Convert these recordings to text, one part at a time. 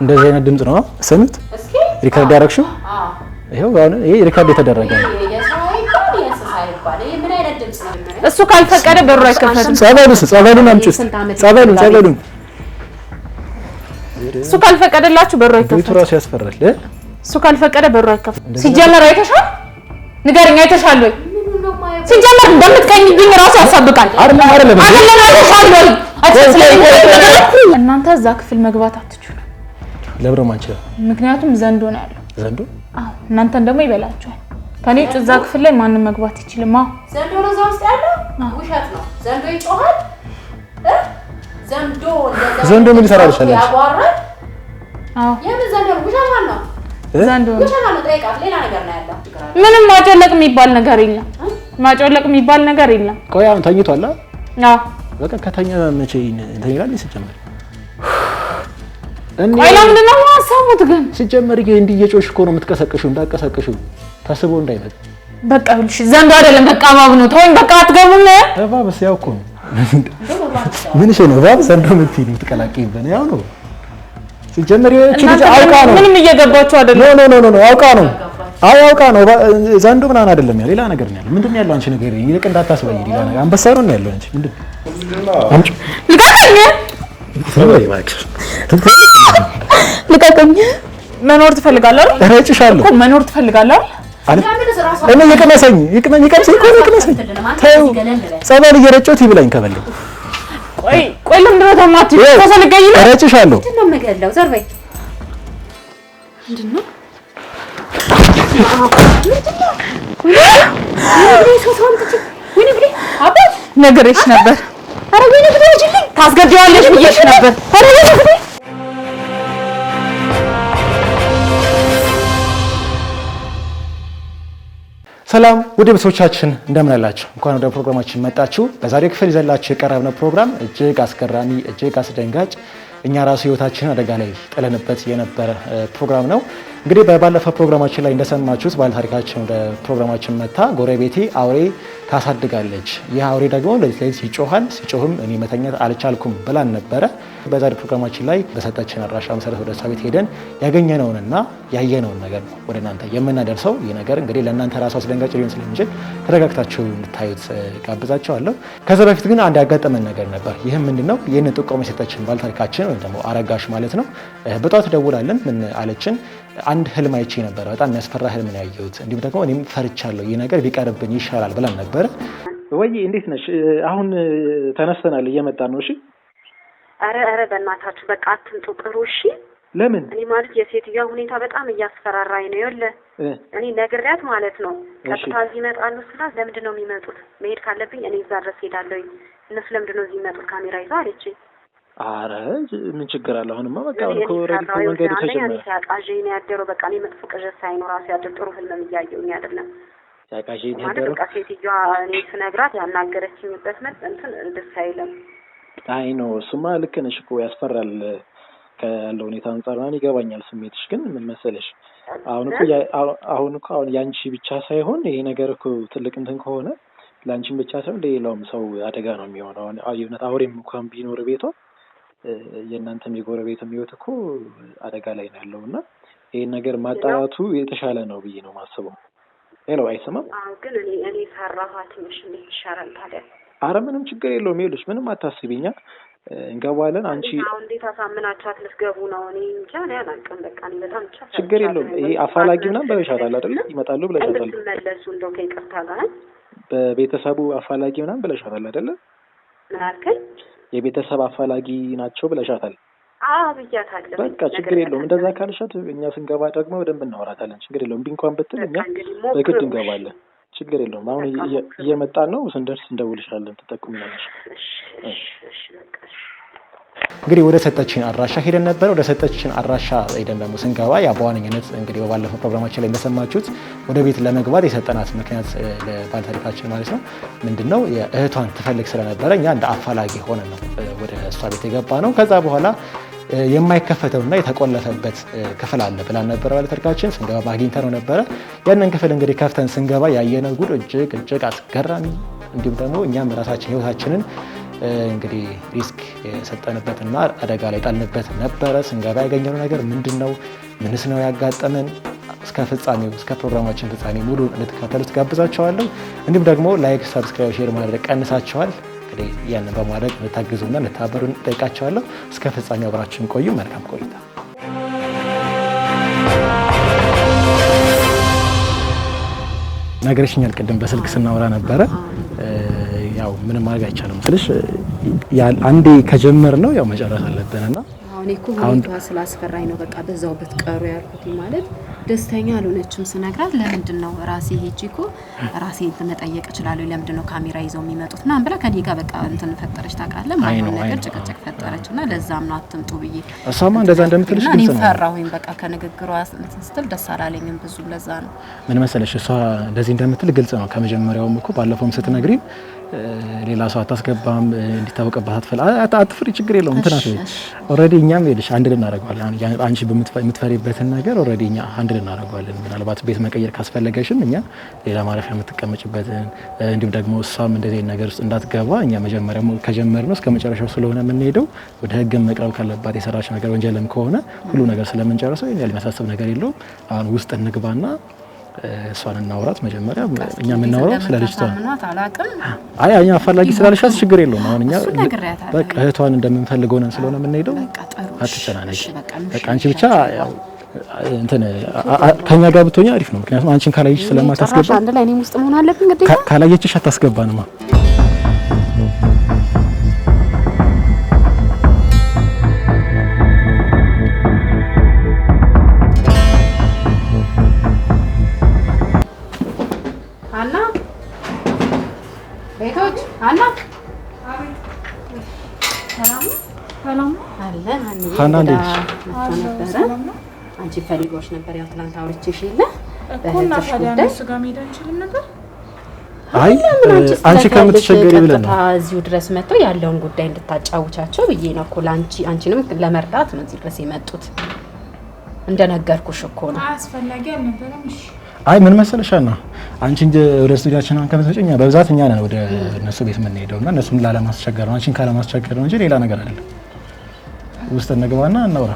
እንደዚህ አይነት ድምጽ ነው ሰምት ሪከርድ ያደረግሽው? ይሄው አሁን ይሄ ሪከርድ የተደረገ ነው። እሱ ካልፈቀደ በሩ አይከፈትም። ጸበሉን አምጪ። ጸበሉን እሱ ካልፈቀደላችሁ በሩ አይከፈትም። ቤቱ ራሱ ያስፈራል። እሱ ካልፈቀደ በሩ አይከፈትም። ሲጀመር አይተሻል? ንገረኝ፣ አይተሻል ወይ? ሲጀመር እንደምትቀኝብኝ ራሱ ያሳብቃል። አይደለም አይተሻል ወይ? እናንተ እዛ ክፍል መግባት አትችሉ። ለብሮ ማንቺ ምክንያቱም ዘንዶ ነው ያለው። ዘንዶ? አዎ፣ እናንተን ደግሞ ይበላችኋል። ከኔ እዛ ክፍል ላይ ማንም መግባት ይችላል። ዘንዶ ነው እዛ ውስጥ ያለው? ውሸት ነው። ዘንዶ ይጮሃል። ዘንዶ ምን ይሰራልሽ? ያጓራል። አዎ፣ የምን ዘንዶ? ውሸት ነው። ዘንዶ ውሸት ነው። ጠይቃት። ሌላ ነገር ነው ያለው። ምንም ማጨለቅ የሚባል ነገር የለም። ማጨለቅ የሚባል ነገር የለም። ቆይ አሁን ተኝቷል? አዎ፣ በቃ ከተኛ መቼ እንትን ይላል? ሲጀመር ቆይ ለምንድን ነው የማሰሙት ግን? ሲጀመር እንዲህ እየጮሽ እኮ ነው የምትቀሰቅሽው። እንዳቀሰቅሽው ታስቦ እንዳይመጣ። በቃ እሺ፣ ዘንዶ አይደለም በቃ እባብ ነው። ተወኝ በቃ አትገቡም። እባብስ ያው እኮ ነው። ምን እሺ ነው እባብ ዘንዶ የምትይኝ የምትቀላቅይበት ያው ነው። ሲጀመር እቺ ልጅ አውቃ ነው። ምንም እየገባችሁ አይደለም። ኖ አውቃ ነው። አውቃ ነው። ዘንዶ ምናምን አይደለም ያለው ሌላ ነገር ነው ያለው። ምንድነው ያለው? አንቺ ነገር ይልቅ እንዳታስበይ ሌላ ነገር። አንበሳ ነው ያለው። አንቺ ምንድነው? አንቺ ልቀቀኝ። መኖር ትፈልጋለህ አይደል? እረጭሻለሁ እኮ መኖር ትፈልጋለህ አይደል? እኔ ይቀመሰኝ ተይው። ጸበል እየረጨሁት ይብላኝ ከበለኝ። ቆይ ለምንድን ነው ተማት? ተሰልገኝ ነው። እረጭሻለሁ። ምንድን ነው የምገለው? ዘርበይ ምንድን ነው? ነግሬሽ ነበር። ኧረ ወይኔ ብትወጪልኝ ታስገድያለሽ ብዬሽ ነበር። ኧረ ወይኔ ብትወጪ። ሰላም ውድ ቤተሰቦቻችን እንደምን አላችሁ? እንኳን ወደ ፕሮግራማችን መጣችሁ። በዛሬው ክፍል ይዘላችሁ የቀረብነው ፕሮግራም እጅግ አስገራሚ፣ እጅግ አስደንጋጭ እኛ ራሱ ህይወታችንን አደጋ ላይ ጥለንበት የነበረ ፕሮግራም ነው። እንግዲህ በባለፈው ፕሮግራማችን ላይ እንደሰማችሁት ባለታሪካችን ወደ ፕሮግራማችን መጣ። ጎረቤቴ አውሬ ታሳድጋለች፣ ይህ አውሬ ደግሞ ለሊት ይጮሃል፣ ሲጮህም እኔ መተኛት አልቻልኩም ብላን ነበረ። በዛሬው ፕሮግራማችን ላይ በሰጠችን አድራሻ መሰረት ወደ እሷ ቤት ሄደን ያገኘነውንና ያየነውን ነገር ነው ወደ እናንተ የምናደርሰው። ይህ ነገር እንግዲህ ለእናንተ ራሱ አስደንጋጭ ሊሆን ስለሚችል ተረጋግታችሁ እንድታዩት ጋብዛችኋለሁ። ከዛ በፊት ግን አንድ ያጋጠመን ነገር ነበር። ይህም ምንድነው? ይህንን ጥቆማ የሰጠችን ባለታሪካችን ወይም ደግሞ አረጋሽ ማለት ነው። በጧት ደውላለን። ምን አለችን? አንድ ህልም አይቼ ነበር። በጣም የሚያስፈራ ህልም ነው ያየሁት። እንዲሁም ደግሞ እኔም ፈርቻለሁ። ይህ ነገር ቢቀርብኝ ይሻላል ብለን ነበረ። ወይ እንዴት ነሽ? አሁን ተነስተናል፣ እየመጣን ነው። እሺ። ኧረ በእናታችሁ በቃ አትምጡ፣ ቅሩ። እሺ። ለምን? እኔ ማለት የሴትዮዋ ሁኔታ በጣም እያስፈራራኝ ነው። ይኸውልህ እኔ ነግሬያት ማለት ነው ቀጥታ እዚህ ይመጣሉ ስላት፣ ለምንድን ነው የሚመጡት? መሄድ ካለብኝ እኔ እዛ ድረስ ሄዳለሁኝ። እነሱ ለምንድን ነው እዚህ የሚመጡት ካሜራ ይዘው አለችኝ። አረ ምን ችግር አለ? አሁንማ በቃ ኮረዲ መንገዱ ተጀመረ። እኔ ሲያቃዠኝ ነው ያደረው። በቃ እኔ መጥፎ ቅዠት ሳይኖር ራሱ ያደረ ጥሩ ህልም እያየሁኝ አይደለም። ሲያቃዠኝ ነው ያደረው። በቃ ሴትዮዋ እኔ ስነግራት ያናገረችኝበት መልስ እንትን ደስ አይልም። አይ ነው እሱማ ልክ ነሽ እኮ ያስፈራል። ካለው ሁኔታ አንፃር ነው ይገባኛል ስሜትሽ። ግን ምን መሰለሽ አሁን እኮ ያንቺ ብቻ ሳይሆን ይሄ ነገር እኮ ትልቅ እንትን ከሆነ ላንቺም ብቻ ሳይሆን ለሌላውም ሰው አደጋ ነው የሚሆነው። አዩነት አውሬም እንኳን ቢኖር ቤቷ የእናንተም የጎረቤትም ህይወት እኮ አደጋ ላይ ነው ያለውና ይሄን ነገር ማጣራቱ የተሻለ ነው ብዬ ነው ማስበው። ሄሎ አይሰማም? አዎ ግን እኔ ፈራኋት። ትንሽ ይሻላል ታዲያ። አረ ምንም ችግር የለውም። ይኸውልሽ ምንም አታስቢኛ፣ እንገባለን። አንቺ አሁን እንዴት አሳምናችኋት ልትገቡ ነው? እኔ እንጃ ነው ያላቀም። በቃ እኔ በጣም ችግር የለውም። ይሄ አፋላጊ ምናምን ብለሻታል አይደል? ይመጣሉ ብለሻታል። እንድትመለሱ እንደው ከይቅርታ ጋር በቤተሰቡ አፋላጊ ምናምን ብለሻታል አይደል? ምን አልከኝ? የቤተሰብ አፋላጊ ናቸው ብለሻታል። አዎ ብያታለሁ። በቃ ችግር የለውም። እንደዛ ካልሻት እኛ ስንገባ ደግሞ በደንብ እናወራታለን። ችግር የለውም። እንኳን ብትል እኛ በግድ እንገባለን። ችግር የለውም። አሁን እየመጣን ነው። ስንደርስ እንደውልሻለን። ትጠቁሚናለሽ። እንግዲህ ወደ ሰጠችን አድራሻ ሄደን ነበር። ወደ ሰጠችን አድራሻ ሄደን ደግሞ ስንገባ ያ በዋነኝነት እንግዲህ በባለፈው ፕሮግራማችን ላይ እንደሰማችሁት ወደ ቤት ለመግባት የሰጠናት ምክንያት ለባለታሪካችን ማለት ነው ምንድነው የእህቷን ትፈልግ ስለነበረ እኛ እንደ አፋላጊ ሆነን ነው ወደ እሷ ቤት የገባ ነው። ከዛ በኋላ የማይከፈተውና የተቆለፈበት ክፍል አለ ብላን ነበረ ባለታሪካችን። ስንገባ አግኝተነው ነበረ። ያንን ክፍል እንግዲህ ከፍተን ስንገባ ያየነው ጉድ እጅግ አስገራሚ እንዲሁም ደግሞ እኛም ራሳችን ህይወታችንን እንግዲህ ሪስክ የሰጠንበትና አደጋ ላይ ጣልንበት ነበረ። ስንገባ ያገኘነው ነገር ምንድነው? ምንስ ነው ያጋጠመን? እስከ ፍጻሜው እስከ ፕሮግራማችን ፍጻሜ ሙሉ እንድትከታተሉት ጋብዛችኋለሁ። እንዲሁም ደግሞ ላይክ፣ ሰብስክራይብ፣ ሼር ማድረግ ቀንሳችኋል። እንግዲህ ያንን በማድረግ ልታግዙና ልታበሩን ጠይቃችኋለሁ። እስከ ፍጻሜው አብራችሁን ቆዩ። መልካም ቆይታ። ነገርሽኛል ቅድም በስልክ ስናወራ ነበረ። ያው ምንም ማድረግ አይቻልም ስልሽ አንዴ ከጀመር ነው ያው መጨረስ አለብንና እኔ እኮ ሁኔታዋ ስላስፈራኝ ነው በቃ በዛው ብትቀሩ ያልኩት። ማለት ደስተኛ አልሆነችም ስነግራት ለምንድን ነው ራሴ ሄጄ እኮ ራሴን መጠየቅ እችላለሁ ለምንድን ነው ካሜራ ይዘው የሚመጡት ና ብላ ከኔ ጋር በቃ እንትን ፈጠረች ታውቃለህ ማይሆን ነገር ጭቅጭቅ ፈጠረችና ለዛም ነው አትምጡ ብዬ እሷማ እንደዛ እንደምትልሽ ግን ነው ፈራሁኝ በቃ ከንግግሯ ስትል ደስ አላለኝም ብዙ ለዛ ነው ምን መሰለሽ እሷ እንደዚህ እንደምትል ግልጽ ነው ከመጀመሪያውም እኮ ባለፈውም ስትነግሪኝ ሌላ ሰው አታስገባም እንዲታወቅባት አትፍሪ ችግር የለውም እንትናት ኦሬዲ እኛም ሄድሽ አንድ ልናደርገዋለን አንቺ በምትፈሪበትን ነገር ኦሬዲ እኛ አንድ ልናደርገዋለን ምናልባት ቤት መቀየር ካስፈለገሽም እኛ ሌላ ማረፊያ የምትቀመጭበትን እንዲሁም ደግሞ እሷም እንደዚህ ነገር ውስጥ እንዳትገባ እኛ መጀመሪያው ከጀመርነው እስከ መጨረሻው ስለሆነ የምንሄደው ወደ ህግ መቅረብ ካለባት የሰራች ነገር ወንጀልም ከሆነ ሁሉ ነገር ስለምንጨርሰው ይሄን የሚያሳስብ ነገር የለውም አሁን ውስጥ እንግባና እሷን እናውራት መጀመሪያ እኛ የምናወራው ስለ ልጅቷ አይ እኛ አፋላጊ ስላልሻት ችግር የለውም አሁን እኛ በቃ እህቷን እንደምንፈልገው ነን ስለሆነ የምንሄደው አትጨናነቂ በቃ አንቺ ብቻ ያው እንትን ከኛ ጋር ብትሆኛ አሪፍ ነው ምክንያቱም አንቺን ካላየች ስለማታስገባ አንድ ላይ እኔም ውስጥ መሆን አለብኝ ግዴታ ካላየችሽ አታስገባንማ ሀና አንቺ ፈልጎሽ ነበር ያው ትናንት አውርቼሽ የለ እኮና ፈዳንስ ጋር ሄዳ እንችልም ነበር አይ አንቺ ከምትቸገሪ ብለን ነው እዚሁ ድረስ መጥተው ያለውን ጉዳይ እንድታጫውቻቸው ብዬ ነው እኮ አንቺንም ለመርዳት ነው እዚህ ድረስ የመጡት እንደነገርኩሽ እኮ ነው አስፈላጊ አልነበረም እሺ አይ ምን መሰለሻና አንቺ እንደ ወደ ስቱዲያችን አንከመሰጨኛ በብዛት እኛ ነን ወደ እነሱ ቤት የምንሄደውና እነሱን ላለማስቸገር ነው አንቺን ካለማስቸገር ነው እንጂ ሌላ ነገር አይደለም ውስጥ እንግባና እናውራ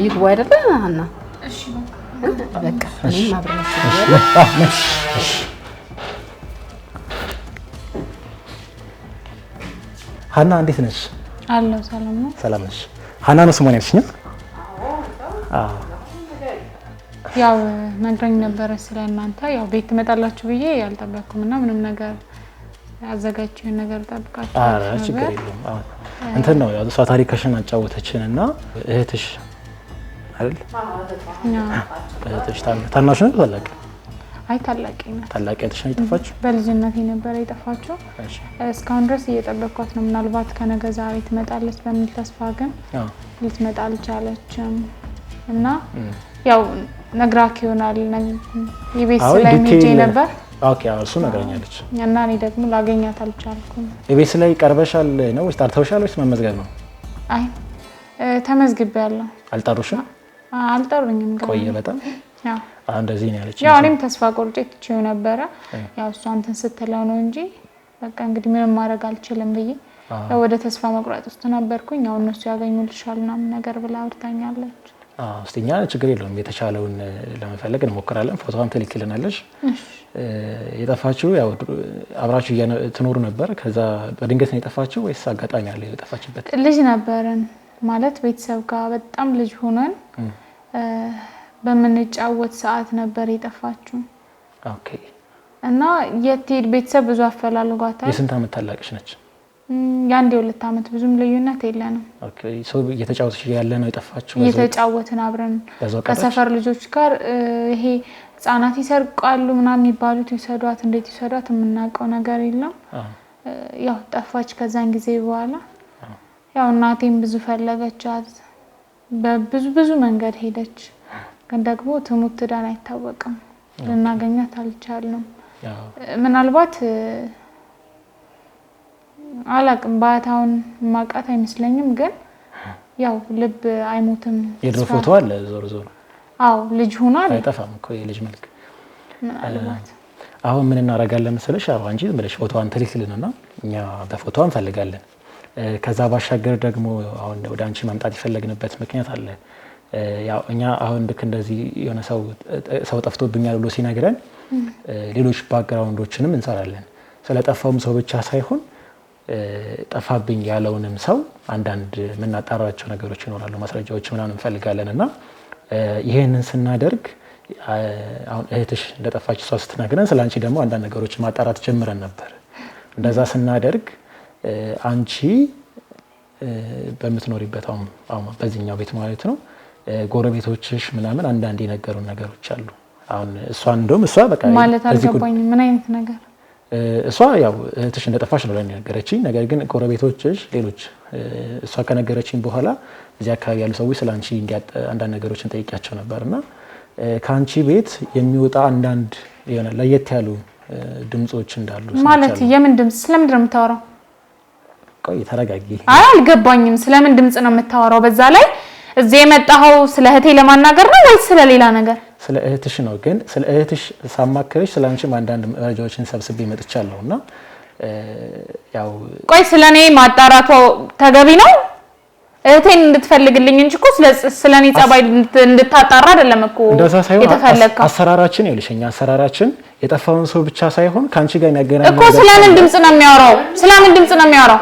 ይግቡ አይደለ ሀና እሺ በቃ እኔም አብረን እሺ ሀና እንዴት ነሽ አለው ሰላም ነው ሰላም ነሽ ሀና ነው ስሟን ያልሽኝ አዎ ያው ነግረኝ ነበር ስለናንተ ያው ቤት ትመጣላችሁ ብዬ ያልጠበቅኩምና ምንም ነገር አዘጋጅቼ ነገር ተጠብቃችሁ አረ ችግር የለውም እንትን ነው ያው እሷ ታሪክሽን አጫወተችንና እህትሽ አይደል እህትሽ ታናሽ ነው ታላቅ አይ ታላቅ ነው ታላቅ እህትሽ ነው የጠፋችው በልጅነቴ ነበር የጠፋችው እስካሁን ድረስ እየጠበቅኳት ነው ምናልባት ከነገ ዛሬ ትመጣለች በሚል ተስፋ ግን ልትመጣ አልቻለችም እና ያው ነግራክ ይሆናል የቤት ላይ ሄጄ ነበር ኦኬ እሱ ነገርኛለች እና እኔ ደግሞ ላገኛት አልቻልኩም የቤት ላይ ቀርበሻል ነው ወይስ ታርተውሻል ወይስ መመዝገብ ነው አይ ተመዝግቤያለሁ አልጠሩሽም አልጠሩኝም ቆየ በጣም ያው እንደዚህ ነው ያለች ያው እኔም ተስፋ ቆርጬ ትቼው ነበር ያው እሷ እንትን ስትለው ነው እንጂ በቃ እንግዲህ ምንም ማድረግ አልችልም ብዬ ወደ ተስፋ መቁረጥ ውስጥ ነበርኩኝ ያው እነሱ ያገኙልሻልና ነገር ብላ አውርታኛለች እስቲኛ ችግር የለውም የተቻለውን ለመፈለግ እንሞክራለን ፎቶዋም ትልክልናለሽ የጠፋችው ያው አብራችሁ ትኖሩ ነበር ከዛ በድንገት ነው የጠፋችው ወይስ አጋጣሚ አለ የጠፋችበት ልጅ ነበርን ማለት ቤተሰብ ጋር በጣም ልጅ ሆነን በመንጫወት ሰዓት ነበር የጠፋችው ኦኬ እና የትሄድ ቤተሰብ ብዙ አፈላልጓታል የስንት አመት ታላቅሽ ነች ያንዴ 2 አመት ብዙም ልዩነት የለንም ኦኬ ሶ እየተጫወተሽ ያለ ነው የጠፋችው እየተጫወትን አብረን ከሰፈር ልጆች ጋር ይሄ ህፃናት ይሰርቃሉ ምናምን ይባሉት ይሰዷት እንዴት ይሰዷት የምናውቀው ነገር የለም ያው ጠፋች ከዛን ጊዜ በኋላ ያው እናቴም ብዙ ፈለገቻት በብዙ መንገድ ሄደች ግን ደግሞ ትሙት ዳን አይታወቅም ልናገኛት አልቻልንም ምናልባት አላቅም ባታውን ማቃት አይመስለኝም ግን ያው ልብ አይሞትም የድሮ ፎቶ አለ ዞር አው ልጅ ሆኗል አይጠፋም እኮ የልጅ መልክ ምናልባት አሁን ምን እናደርጋለን መሰለሽ አሁን አንቺ ብለሽ ፎቶዋን ትልክልንና እኛ በፎቶዋን ፈልጋለን ከዛ ባሻገር ደግሞ አሁን ወደ አንቺ ማምጣት የፈለግንበት ምክንያት አለ። ያው እኛ አሁን ልክ እንደዚህ የሆነ ሰው ጠፍቶብኛል ብሎ ሲነግረን ሌሎች ባክግራውንዶችንም እንሰራለን። ስለጠፋውም ሰው ብቻ ሳይሆን ጠፋብኝ ያለውንም ሰው አንዳንድ የምናጣራቸው ነገሮች ይኖራሉ፣ ማስረጃዎች ምናምን እንፈልጋለን እና ይሄንን ስናደርግ አሁን እህትሽ እንደጠፋች እሷ ስትነግረን ስለአንቺ ደግሞ አንዳንድ ነገሮች ማጣራት ጀምረን ነበር። እንደዛ ስናደርግ አንቺ በምትኖሪበት አሁን በዚህኛው ቤት ማለት ነው ጎረቤቶችሽ ምናምን አንዳንድ የነገሩን ነገሮች አሉ። አሁን እሷ እንደውም እሷ በቃ ማለት አልገባኝም። ምን አይነት ነገር? እሷ ያው እህትሽ እንደጠፋሽ ነው ለኔ ነገረችኝ። ነገር ግን ጎረቤቶችሽ ሌሎች እሷ ከነገረችኝ በኋላ እዚህ አካባቢ ያሉ ሰዎች ስለአንቺ አንዳንድ ነገሮችን ጠይቂያቸው ነበርና ከአንቺ ቤት የሚወጣ አንዳንድ የሆነ ለየት ያሉ ድምጾች እንዳሉ ማለት የምን ድምጽ? ስለምን ነው የምታወራው? ቆይ ተረጋጊ። አይ አልገባኝም። ስለምን ድምጽ ነው የምታወራው? በዛ ላይ እዚህ የመጣኸው ስለ እህቴ ለማናገር ነው ወይስ ስለ ሌላ ነገር? ስለ እህትሽ ነው። ግን ስለ እህትሽ ሳማክርሽ ስለአንቺም አንዳንድ መረጃዎችን ሰብስቤ መጥቻለሁና ያው ቆይ ስለኔ ማጣራቷ ተገቢ ነው? እህቴን እንድትፈልግልኝ እንጂ እኮ ስለኔ ጸባይ እንድታጣራ አይደለም እኮ የተፈለከው። አሰራራችን ይልሽኛ አሰራራችን የጠፋውን ሰው ብቻ ሳይሆን ካንቺ ጋር የሚያገናኝ እኮ ስለምን ድምጽ ነው የሚያወራው? ስለምን ድምጽ ነው የሚያወራው?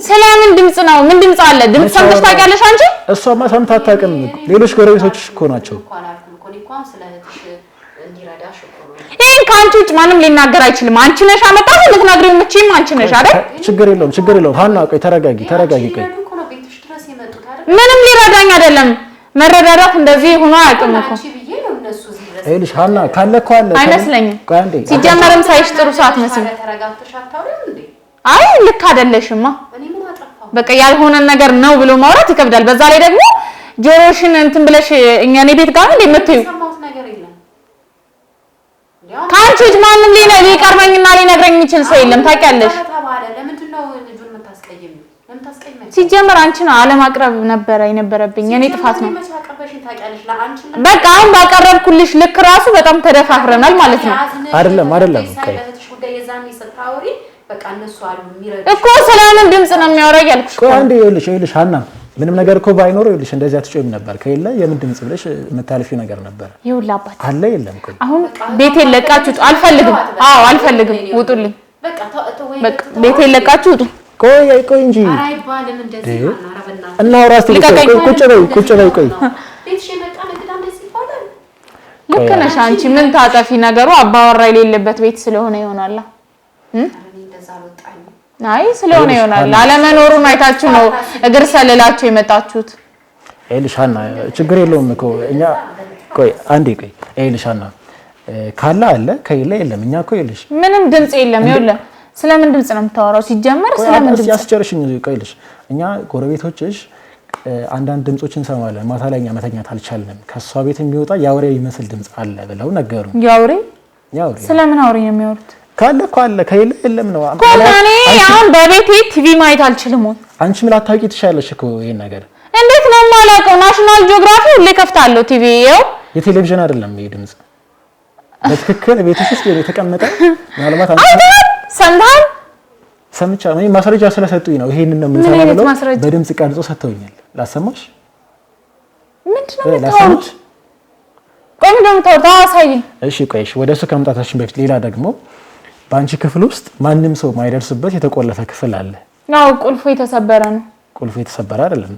ስለምን ድምጽ ነው? ምን ድምጽ አለ? ድምጽ ሰምተሽ ታውቂያለሽ አንቺ? እሷማ ሰምታ አታውቅም። ሌሎች ጎረቤቶችሽ እኮ ናቸው። ይሄን ከአንቺ ውጭ ማንም ሊናገር አይችልም። አንቺ ነሽ አመጣው ልትናገሪው የምትችይም አንቺ ነሽ አይደል? ችግር የለውም ሀና ቆይ ተረጋጊ ቆይ ምንም ሊረዳኝ አይደለም። መረዳዳት እንደዚህ ሆኖ አያውቅም እኮ አይልሽ ሀና ካለ እኮ አለ አይመስለኝም። ሲጀመርም ሳይሽ ጥሩ ሰዓት መስል አይ ልክ አይደለሽማ። በቃ ያልሆነ ነገር ነው ብሎ ማውራት ይከብዳል። በዛ ላይ ደግሞ ጆሮሽን እንትን ብለሽ እኔ ቤት ጋር እንደ የምትዩ ካንቺ ውጭ ማንም ሊቀርበኝና ሊነግረኝ የሚችል ሰው የለም። ታውቂያለሽ። ሲጀመር አንቺ ነው አለማቅረብ የነበረብኝ የኔ ጥፋት ነው። በቃ አሁን ባቀረብኩልሽ ልክ ራሱ በጣም ተደፋፍረናል ማለት ነው። አይደለም እኮ ስለምን ድምጽ ነው የሚያወራው ያልኩሽ። ቆይ አንዴ ይኸውልሽ ሀና ምንም ነገር እኮ ባይኖር ይኸውልሽ እንደዚህ አትጮይም ነበር። ከሌለ የምን ድምጽ ብለሽ የምታልፊው ነገር ነበር። ይኸውልህ አባት አለ የለም። ቆይ አሁን ቤቴን ለቃችሁ አልፈልግም። አዎ አልፈልግም። ውጡልኝ። በቃ ቤቴን ለቃችሁ ውጡ። ቆይ እንጂ እናውራ እስቲ። ቁጭ በይ ቆይ ልክ ነሽ አንቺ። ምን ታጠፊ? ነገሩ አባወራ የሌለበት ቤት ስለሆነ ይሆናል። አይ ስለሆነ ይሆናል። አለመኖሩን አይታችሁ ነው እግር ሰልላችሁ የመጣችሁት። ኤልሻና ችግር የለውም እኮ እኛ ቆይ ኤልሻና ካለ አለ ከሌለ የለም። እኛ እኮ ይልሽ ምንም ድምጽ የለም። ይኸውልህ ስለምን ድምጽ ነው የምታወራው? ሲጀመር ስለምን ድምጽ ያስጨርሽኝ። ቆይልሽ እኛ ጎረቤቶችሽ አንዳንድ ድምጾችን እንሰማለን። ማታ ላይ እኛ መተኛት አልቻልንም። ከሷ ቤት የሚወጣ ያውሬ ይመስል ድምጽ አለ ብለው ነገሩ። ያውሬ ስለምን አውሬ ነው የሚያወሩት? ካለ እኮ አለ ከሌለ የለም ነው። እኔ አሁን በቤቴ ቲቪ ማየት አልችልም። አንቺ ምን አታውቂ ትሻለሽ እኮ ይሄን ነገር። እንዴት ነው የማላውቀው? ናሽናል ጂኦግራፊ ሁሌ ከፍታለሁ ቲቪ። ይኸው የቴሌቪዥን አይደለም ይሄ ድምጽ በትክክል ቤትሽ ውስጥ የተቀመጠ ምናልባት ሰምተሃል? ሰምቻ ነው ማስረጃ ስለሰጡኝ ነው ይሄንን ነው የምንሰማው ብለው በድምጽ ቀርጾ ሰጥተውኛል። ላሰማሽ ምንድነው የምታወሩት? ቆይ ምንድነው የምታወሩት? አሳይኝ። እሺ ቆይሽ ወደ እሱ ከመምጣታችን በፊት ሌላ ደግሞ በአንቺ ክፍል ውስጥ ማንም ሰው ማይደርስበት የተቆለፈ ክፍል አለ። ያው ቁልፉ የተሰበረ ነው። ቁልፉ የተሰበረ አይደለም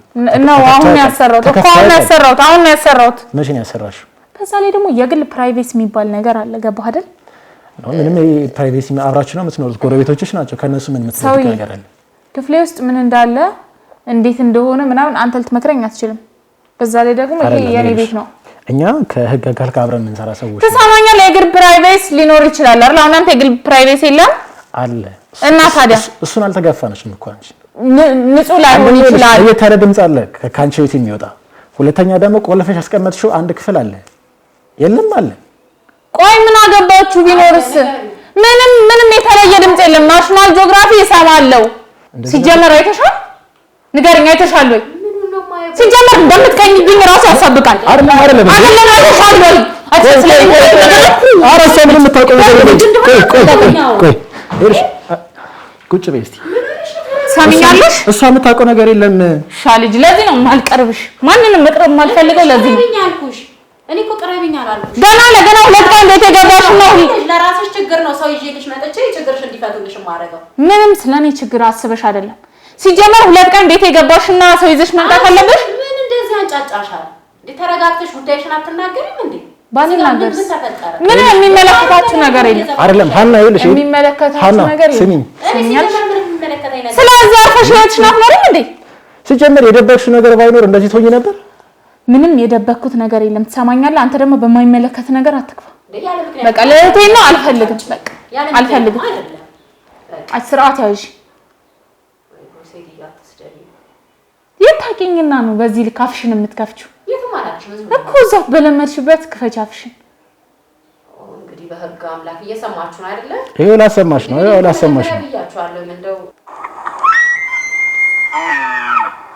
ነው አሁን ያሰራሁት እኮ አሁን ነው ያሰራሁት። መቼ ነው ያሰራሽው? በዛ ላይ ደግሞ የግል ፕራይቬሲ የሚባል ነገር አለ። ገባህ አይደል? ነው ምንም ፕራይቬሲ አብራችሁ ነው የምትኖሩት። ጎረቤቶችሽ ናቸው። ከነሱ ምን የምትፈልጊው ነገር አለ? ክፍሌ ውስጥ ምን እንዳለ እንዴት እንደሆነ ምናምን አንተ ልትመክረኝ አትችልም። በዛ ላይ ደግሞ ይሄ የኔ ቤት ነው። እኛ ከህግ ጋር አብረን የምንሰራ ሰዎች ተሳማኛለህ። የግል ፕራይቬሲ ሊኖር ይችላል አይደል? አሁን አንተ የግል ፕራይቬሲ የለም አለ እና ታዲያ እሱን አልተጋፋነሽም እኮ አንቺ። ንጹህ ላይሆን ይችላል። እየተረ ድምጽ አለ ከአንቺ ቤት የሚወጣ። ሁለተኛ ደግሞ ቆልፈሽ ያስቀመጥሽው አንድ ክፍል አለ የለም አለ። ቆይ ምን አገባችሁ? ቢኖርስ ምንም የተለየ ድምጽ የለም። ናሽናል ጂኦግራፊ ይሰማለው። ሲጀመር አይተሻል? ንገረኝ፣ አይተሻል ወይ? ሲጀመር እንደምትቀኝብኝ ራሱ ያሳብቃል። አይደለም አይተሻል ወይ? ቁጭ በይ እስቲ ሰሚኛለሽ እሷ የምታውቀው ነገር የለም ሻልጅ ለዚህ ነው ማልቀርብሽ ማንንም መቅረብ ማልፈልገው ለዚህ ነው ያልኩሽ እኔ እኮ ቅረብኝ አላልኩሽ ገና ለገና ሁለት ቀን ቤት የገባሽ ነው ለራስሽ ችግር ነው ሰው ይዤልሽ መጥቼ ችግርሽ እንዲፈቱልሽ ማረጋው ምንም ስለኔ ችግር አስበሽ አይደለም ሲጀመር ሁለት ቀን ቤት የገባሽና ሰው ይዘሽ መምጣት አለብሽ ምን እንደዚህ አንጫጫሻል እንዴ ተረጋግተሽ ጉዳይሽን አትናገሪም እንዴ ባንናገር ምን የሚመለከታችሁ ነገር የለም አይደለም ሀና ይኸውልሽ የሚመለከታችሁ ነገር የለም ስሚኝ ስለዚህ አርፈሽ ህይወትሽን አትኖሪም እንዴ ሲጀመር የደበቅሽው ነገር ባይኖር እንደዚህ ትሆኚ ነበር ምንም የደበቅኩት ነገር የለም ትሰማኛለህ አንተ ደግሞ በማይመለከት ነገር አትክፋ በቃ ለእህቴ ነው አልፈልግም በቃ አልፈልግም ስርዓት ያዥ የታውቂኝና ነው በዚህ ልክ አፍሽን የምትከፍቺው እኮ እዛው በለመድሽበት ክፈች አፍሽን እንግዲህ በህግ አምላክ እየሰማችሁ ነው አይደለ ይሄው ላሰማሽ ነው ብያችኋለሁ እንደው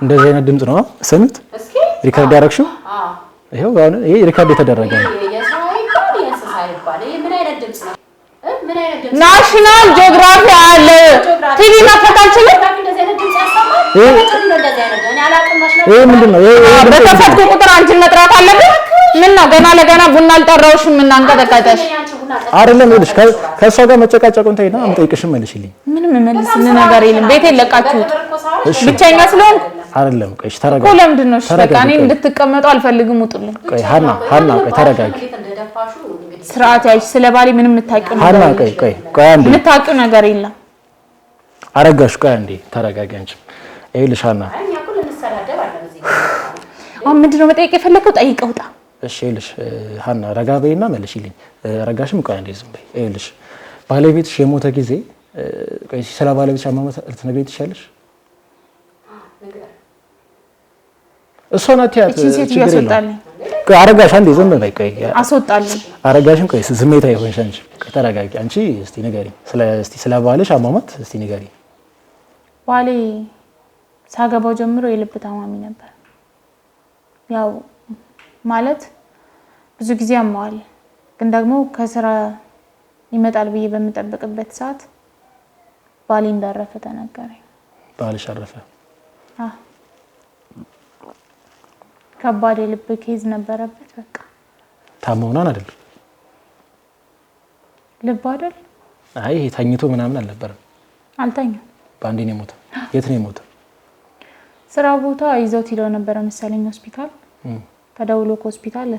እንደዚህ አይነት ድምጽ ነው ሰምት እስኪ ሪከርድ ያደረግሽው ይሄው አሁን ይሄ ሪከርድ የተደረገ ነው ናሽናል ጂኦግራፊ አለ ቲቪ መፈታችን ይሄ ምንድነው በተፈጥሮ ቁጥር አንቺን መጥራት አለብን ምን ነው ገና ለገና ቡና አልጠራውሽም ምን አንቀጠቀጠሽ አይደለም ይልሽ ከሷ ጋር መጨቃጨቁን ተይና አምጠይቅሽም መልሽልኝ ምንም መልስልኝ ነገር የለም ቤቴ ለቃችሁ ብቻኛ ስለሆን አይደለም ቆይሽ ተረጋጋ እኮ ለምንድን ነው በቃ እኔ እንድትቀመጡ አልፈልግም ውጡልኝ ቆይ ሀና ቆይ ተረጋጊ ስርዓት ያዥ ስለባሌ ምንም የምታውቂው ነገር ሀና ቆይ አንዴ የምታውቂው ነገር የለም አረጋሽ ቆይ አንዴ ተረጋጊ አንቺ ይልሽ ሀና አሁን ምንድነው መጠየቅ የፈለከው ጠይቀው ጣ እሺ ይልሽ ሀና ረጋ በይና መልሽልኝ ረጋሽም ቆይ አንዴ ዝም በይ ይልሽ ባለቤትሽ የሞተ ጊዜ ቆይ ስለ ባለቤትሽ አሟሟት ልትነግሪኝ ትችያለሽ እሷ ናት ያት ችግር የለም ቆይ አረጋሽ አንዴ ዝም በይ ቆይ አስወጣልኝ አረጋሽም ቆይ ስሜታዊ ሆንሽ አንቺ ቆይ ተረጋጊ አንቺ እስቲ ንገሪኝ ስለ ባልሽ አሟሟት እስቲ ንገሪኝ ባሌ ሳገባው ጀምሮ የልብ ታማሚ ነበር ያው ማለት ብዙ ጊዜ አማዋል ግን ደግሞ ከስራ ይመጣል ብዬ በመጠበቅበት ሰዓት ባሌ እንዳረፈ ተነገረኝ ባልሽ አረፈ ከባድ የልብ ኬዝ ነበረበት በቃ ታመውናን አይደል ልብ አይደል አይ ተኝቶ ምናምን አልነበረም አልተኛም ባንዴ ነው የሞተው የት ነው የሞተው ስራ ቦታ ይዘውት ይለው ነበር መሰለኝ ሆስፒታል ተደውሎ ሆስፒታል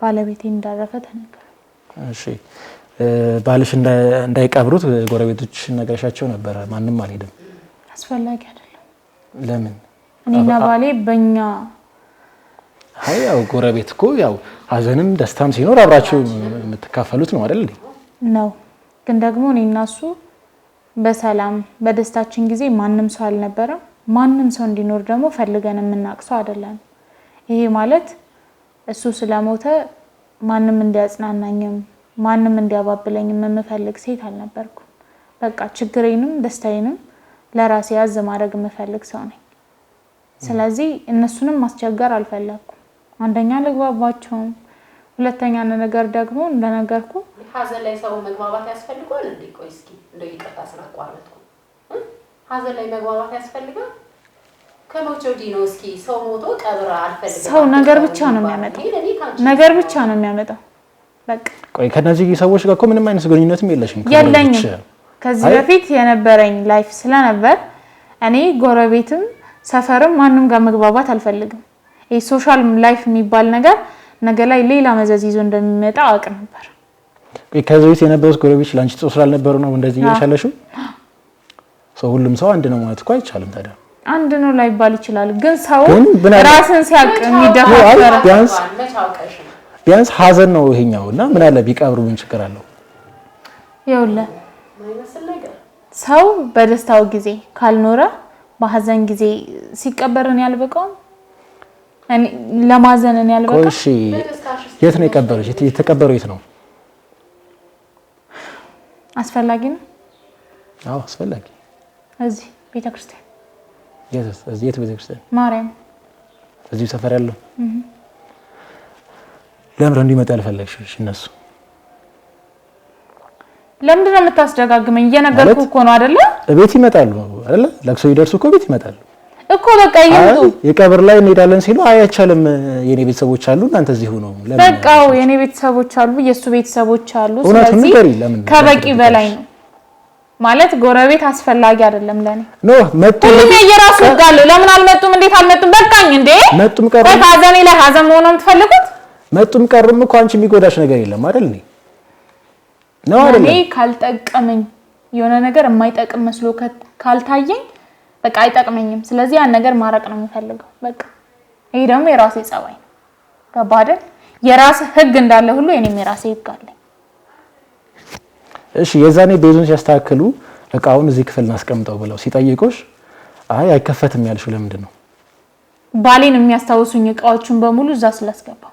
ባለቤቴ እንዳረፈ ተነገረ እሺ ባልሽ እንዳይቀብሩት ጎረቤቶች ነገርሻቸው ነበር ማንንም አልሄደም አስፈላጊ አይደለም ለምን እኔና ባሌ በእኛ አይ ያው ጎረቤት እኮ ያው ሀዘንም ደስታም ሲኖር አብራችሁ የምትካፈሉት ነው አይደል ነው ግን ደግሞ እኔና እሱ በሰላም በደስታችን ጊዜ ማንንም ሰው አልነበረም ማንንም ሰው እንዲኖር ደግሞ ፈልገን የምናቅሰው አይደለም ይሄ ማለት እሱ ስለሞተ ማንንም እንዲያጽናናኝም ማንንም እንዲያባብለኝም የምፈልግ ሴት አልነበርኩም በቃ ችግሬንም ደስታዬንም ለራሴ ያዝ ማድረግ የምፈልግ ሰው ነኝ ስለዚህ እነሱንም ማስቸገር አልፈለኩም አንደኛ ልግባባቸው ሁለተኛ ነገር ደግሞ እንደነገርኩ ሀዘን ላይ ሰው መግባባት ያስፈልጋል እንዴ ቆይ እስኪ እንደው ይቅርታ ስላቋረጥኩ ሀዘን ላይ መግባባት ያስፈልጋል ከሞተው ዲኖ እስኪ ሰው ሞቶ ቀብር አልፈልግም ሰው ነገር ብቻ ነው የሚያመጣው በቃ ቆይ ከነዚህ ሰዎች ጋር እኮ ምንም አይነት ግንኙነትም የለሽም የለኝም ከዚህ በፊት የነበረኝ ላይፍ ስለነበር እኔ ጎረቤትም ሰፈርም ማንንም ጋር መግባባት አልፈልግም ይሄ ሶሻል ላይፍ የሚባል ነገር ነገ ላይ ሌላ መዘዝ ይዞ እንደሚመጣ አውቅ ነበር ከዚህ በፊት የነበሩት ጎረቤቶች ላንቺ ጥሩ ስላልነበሩ ነው እንደዚህ እየሻለሽው ሰው ሁሉም ሰው አንድ ነው ማለት እኮ አይቻልም ታዲያ አንድ ነው ላይባል ይችላል ግን ሰው ራስን ሲያቅ የሚደፋፈር ቢያንስ ሀዘን ነው ይሄኛውና ምን አለ ቢቀብሩ ምን ችግር አለው ይኸውልህ ሰው በደስታው ጊዜ ካልኖረ በሀዘን ጊዜ ሲቀበርን ያልበቀው እኔ ለማዘንን ያልበቀው እሺ የት ነው የቀበሩት የተቀበረው የት ነው አስፈላጊ ነው አዎ አስፈላጊ እዚህ ቤተክርስቲያን የት ቤተክርስቲያን ማርያም እዚህ ሰፈር ያለው ለምን እንዲመጣ ያልፈለግሽ እነሱ ለምንድን ነው የምታስደጋግመኝ? እየነገርኩህ እኮ ነው አይደለ? ቤት ይመጣሉ አይደለ? ለቅሶ ይደርሱ እኮ ቤት ይመጣሉ እኮ በቃ ይምጡ። የቀብር ላይ እንሄዳለን ሲሉ አይቻልም የኔ ቤተሰቦች አሉ እናንተ እዚህ ሆኖ በቃው የኔ ቤተሰቦች አሉ የሱ ቤተሰቦች አሉ። ስለዚህ ከበቂ በላይ ነው ማለት ጎረቤት አስፈላጊ አይደለም ለኔ። ኖ መጡ ሁሉም የራሱ ጋር ለምን አልመጡም? እንዴት አልመጡም? በቃኝ እንዴ መጡም ቀሩ ሀዘኔ ላይ ሀዘን መሆኑን የምትፈልጉት? መጡም ቀሩም እኮ አንቺ የሚጎዳሽ ነገር የለም አይደል? ነው አይደል? እኔ ካልጠቀመኝ የሆነ ነገር የማይጠቅም መስሎ ካልታየኝ በቃ አይጠቅመኝም። ስለዚህ ያን ነገር ማራቅ ነው የምፈልገው በቃ። ይሄ ደግሞ የራሴ ጸባይ ነው። ገባህ አይደል? የራስ ህግ እንዳለ ሁሉ የኔም የራሴ ህግ አለኝ። እሺ የዛኔ ቤዙን ሲያስተካክሉ እቃውን እዚህ ክፍል እናስቀምጠው ብለው ሲጠይቁሽ አይ አይከፈትም ያልሽው ለምንድን ነው? ባሌን የሚያስታውሱኝ እቃዎችን በሙሉ እዛ ስላስገባው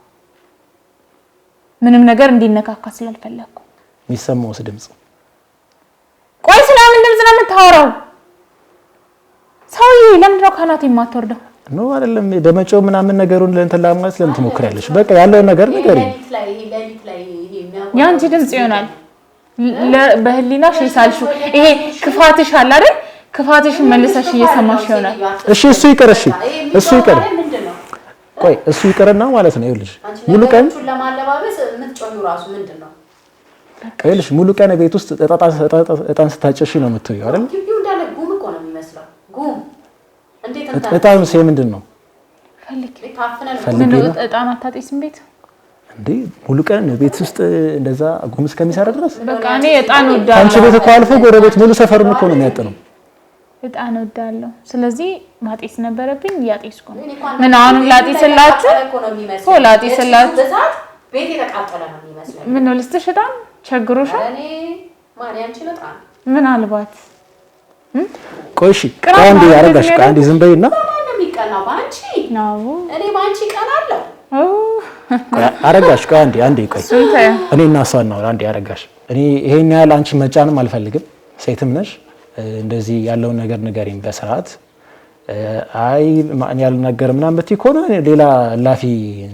ምንም ነገር እንዲነካካ ስላልፈለኩ። የሚሰማውስ ድምጽ? ቆይ ስለምን ድምጽ ነው የምታወራው? ሰውዬ ለምንድን ነው ካናት የማትወርደው? ነው አይደለም በመጮህ ምናምን ነገሩን ለእንትን ለማለት ለምን ትሞክሪያለሽ? በቃ ያለውን ነገር ንገሪኝ። ያንቺ ድምጽ ይሆናል በህሊናሽ የሳልሽው ይሄ ክፋትሽ አለ አይደል? ክፋትሽን መልሰሽ እየሰማሽ ይሆናል። እሺ እሱ ይቅር። እሺ እሱ ይቅር። ቆይ እሱ ይቅርና ማለት ነው ይኸውልሽ ሙሉ ቀን ለማለባበስ የምትጮዩ ራሱ ምንድነው? ይኸውልሽ ሙሉ ቀን ቤት ውስጥ እጣን ስታጨሽ ነው የምትውይው አይደል? ግቢው እንዳለ ጉም እኮ ነው የሚመስለው። ጉም እንዴት እንታ እጣኑ ሲይ ምንድነው? ፈልጊ እጣን አታጤስም ቤት እንዴ? ሙሉ ቀን ቤት ውስጥ እንደዛ ጉም እስከሚሰራ ድረስ በቃ እኔ እጣን ወዳለሁ። አንቺ ቤት እኮ አልፎ ጎረቤት ሙሉ ሰፈሩን እኮ ነው የሚያጥነው። እጣን ወዳለሁ። ስለዚህ ማጤስ ነበረብኝ ያጤስኩ ነው። ምን አሁንም ላጤስላችሁ እኮ ላጤስላችሁ ቤት የተቃጠለ ነው የሚመስለው። ምን ነው ልስጥሽ እጣን ቸግሮሻል? እኔ ማርያም ችለጣን ምን አልባት ቆይ እሺ አንዴ ያረጋሽ አንዴ ዝም በይና ነው የሚቀናው ባንቺ ነው። እኔ ባንቺ ቀናለሁ አረጋሽ አንዴ ቆይ እኔ እና እሷ ነው አንዴ አረጋሽ። እኔ ይሄን ያህል አንቺ መጫንም አልፈልግም። ሴትም ነሽ እንደዚህ ያለውን ነገር ንገሪኝ በስርዓት። አይ ማን ያልነገር ምናምን ብትይ ከሆነ ሌላ ላፊ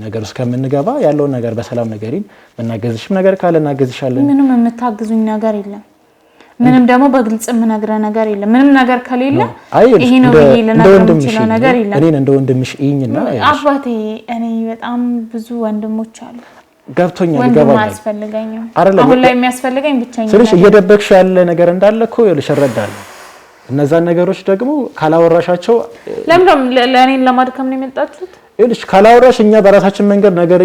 ነገር ውስጥ ከምንገባ ያለውን ነገር በሰላም ንገሪኝ። መናገዝሽም ነገር ካለ እናገዝሻለን። ምንም የምታግዙኝ ነገር የለም። ምንም ደግሞ በግልጽ የምነግረው ነገር የለም። ምንም ነገር ከሌለ ይሄ ነው ብዬ ልነግርሽ ነገር የለም። እኔን እንደ ወንድምሽ እይኝና አባቴ እኔ በጣም ብዙ ወንድሞች አሉ። ገብቶኛል ወንድም አያስፈልገኝም። አሁን ላይ የሚያስፈልገኝ ብቻኛ ስለሽ እየደበቅሽ ያለ ነገር እንዳለ እኮ ይልሽ እረዳለሁ። እነዛን ነገሮች ደግሞ ካላወራሻቸው ለምን ለኔን ለማድከም ነው የመጣችሁት? ይልሽ ካላወራሽ እኛ በራሳችን መንገድ ነገር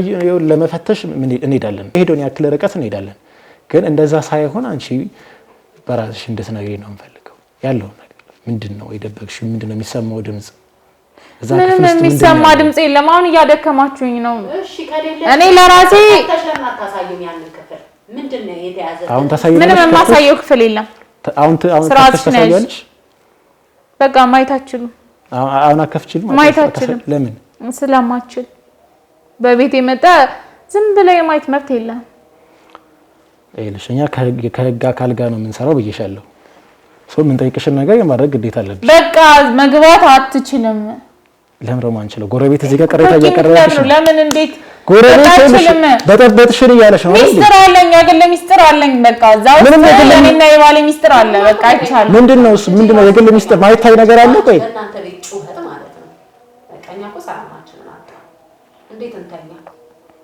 ለመፈተሽ እንሄዳለን። ሄዶን ያክል ርቀት እንሄዳለን። ግን እንደዛ ሳይሆን አንቺ በራስሽ እንድትነግሪኝ ነው የምፈልገው። ያለው ነገር ምንድነው? የደበቅሽው ምንድነው? የሚሰማው ድምጽ ምንም የሚሰማ ድምጽ የለም። አሁን እያደከማችሁኝ ነው። እሺ ከሌለ እኔ ለራሴ ተሸናታሳዩኝ ያንን ክፍል ምንድነው የተያዘ? አሁን ታሳየኝ። ምንም የማሳየው ክፍል የለም። አሁን ታሳያለሽ። በቃ ማይታችሉ አሁን አከፍችልም ማይታችልም። ለምን? ስለማችል በቤት የመጣ ዝም ብለህ የማየት መብት የለም። ይኸውልሽ እኛ ከህግ አካል ጋር ነው የምንሰራው ብዬሻለሁ። ሰው ምን ጠይቅሽን ነገር የማድረግ ግዴታ አለብሽ። በቃ መግባት አትችልም። ለምን ነው አንችለው? ጎረቤት እዚህ ጋር ቅሬታ እያቀረበሽ ነው። ለምን እንዴት ጎረቤት በጠበጥሽን እያለሽ ነው? ሚስጥር አለኝ የግል ሚስጥር አለኝ። በቃ እዛው ለኔና የባሌ ሚስጥር አለ። በቃ አይቻልም። ምንድነው እሱ? ምንድነው የግል ሚስጥር? ማይታይ ነገር አለ? ቆይ እናንተ ቤት ጩኸት ማለት ነው። በቃ እኛ እኮ ሰላማችንን አጣን። እንዴት እንተኛ?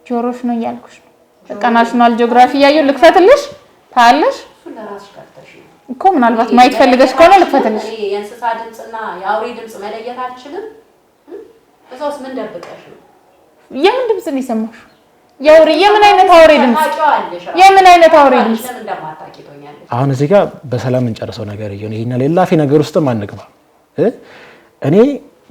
ጆሮሽ ነው እያልኩሽ ነው። በቃ ናሽናል ጂኦግራፊ እያየሁ ልክፈትልሽ ታያለሽ እሱ ለራስሽ ከፍተሽ እኮ ምናልባት ማየት ፈልገሽ ከሆነ ልክፈትልሽ። የእንስሳ ድምጽና የአውሬ ድምጽ መለየት አልችልም። እዛውስ ምን ደብቀሽ ነው? የምን ድምጽ ነው የሰማሽው? የአውሬ የምን አይነት አውሬ ድምጽ? የምን አይነት አውሬ ድምጽ? አሁን እዚህ ጋር በሰላም እንጨርሰው ነገር ይሁን። ይሄና ሌላፊ ነገር ውስጥም አንግባ። እኔ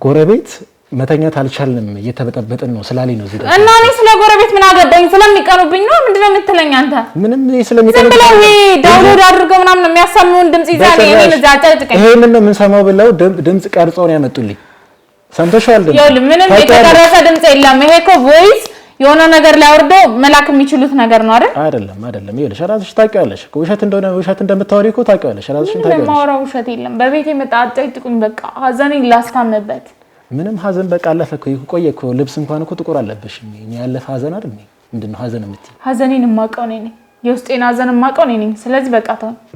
ጎረቤት መተኛት አልቻልንም እየተበጠበጥን ነው ስላለኝ ነው እዚህ ጋር እና እኔ ስለ ጎረቤት ምን አገባኝ? ስለሚቀኑብኝ ነው ምንድነው የምትለኝ አንተ? ምንም ስለሚቀኑብኝ ዝም ብለው ዳውንሎድ አድርገው ምናምን የሚያሳምኑን ድምጽ ይዛኔ እኔን እዛ አጫጭቀኝ። ይሄንን ነው የምንሰማው ብለው ድምጽ ቀርጸው ነው ያመጡልኝ። ሰምተሻል? ይኸውልህ ምንም የተቀረጸ ድምጽ የለም። ይሄ እኮ ቮይስ የሆነ ነገር ላይ አውርደው መላክ የሚችሉት ነገር ነው አይደል? አይደለም። ይኸውልሽ ራስሽ ታውቂዋለሽ። ውሸት እንደሆነ ውሸት እንደምታወሪ እኮ ታውቂዋለሽ። ራስሽን ታውቂዋለሽ። ማውራው ውሸት የለም። በቤቴ መጣ አጫጭቁኝ። በቃ ሀዘኔን ላስታምበት። ምንም ሀዘን በቃ አለፈ እኮ ቆየ እኮ። ልብስ እንኳን እኮ ጥቁር አለበሽ። እኔ ያለፈ ሀዘን አይደል? ምንድነው ሀዘን የምትይ? ሀዘኔን የማውቀው ነኝ። የውስጤን ሐዘን የማውቀው እኔ ነኝ። ስለዚህ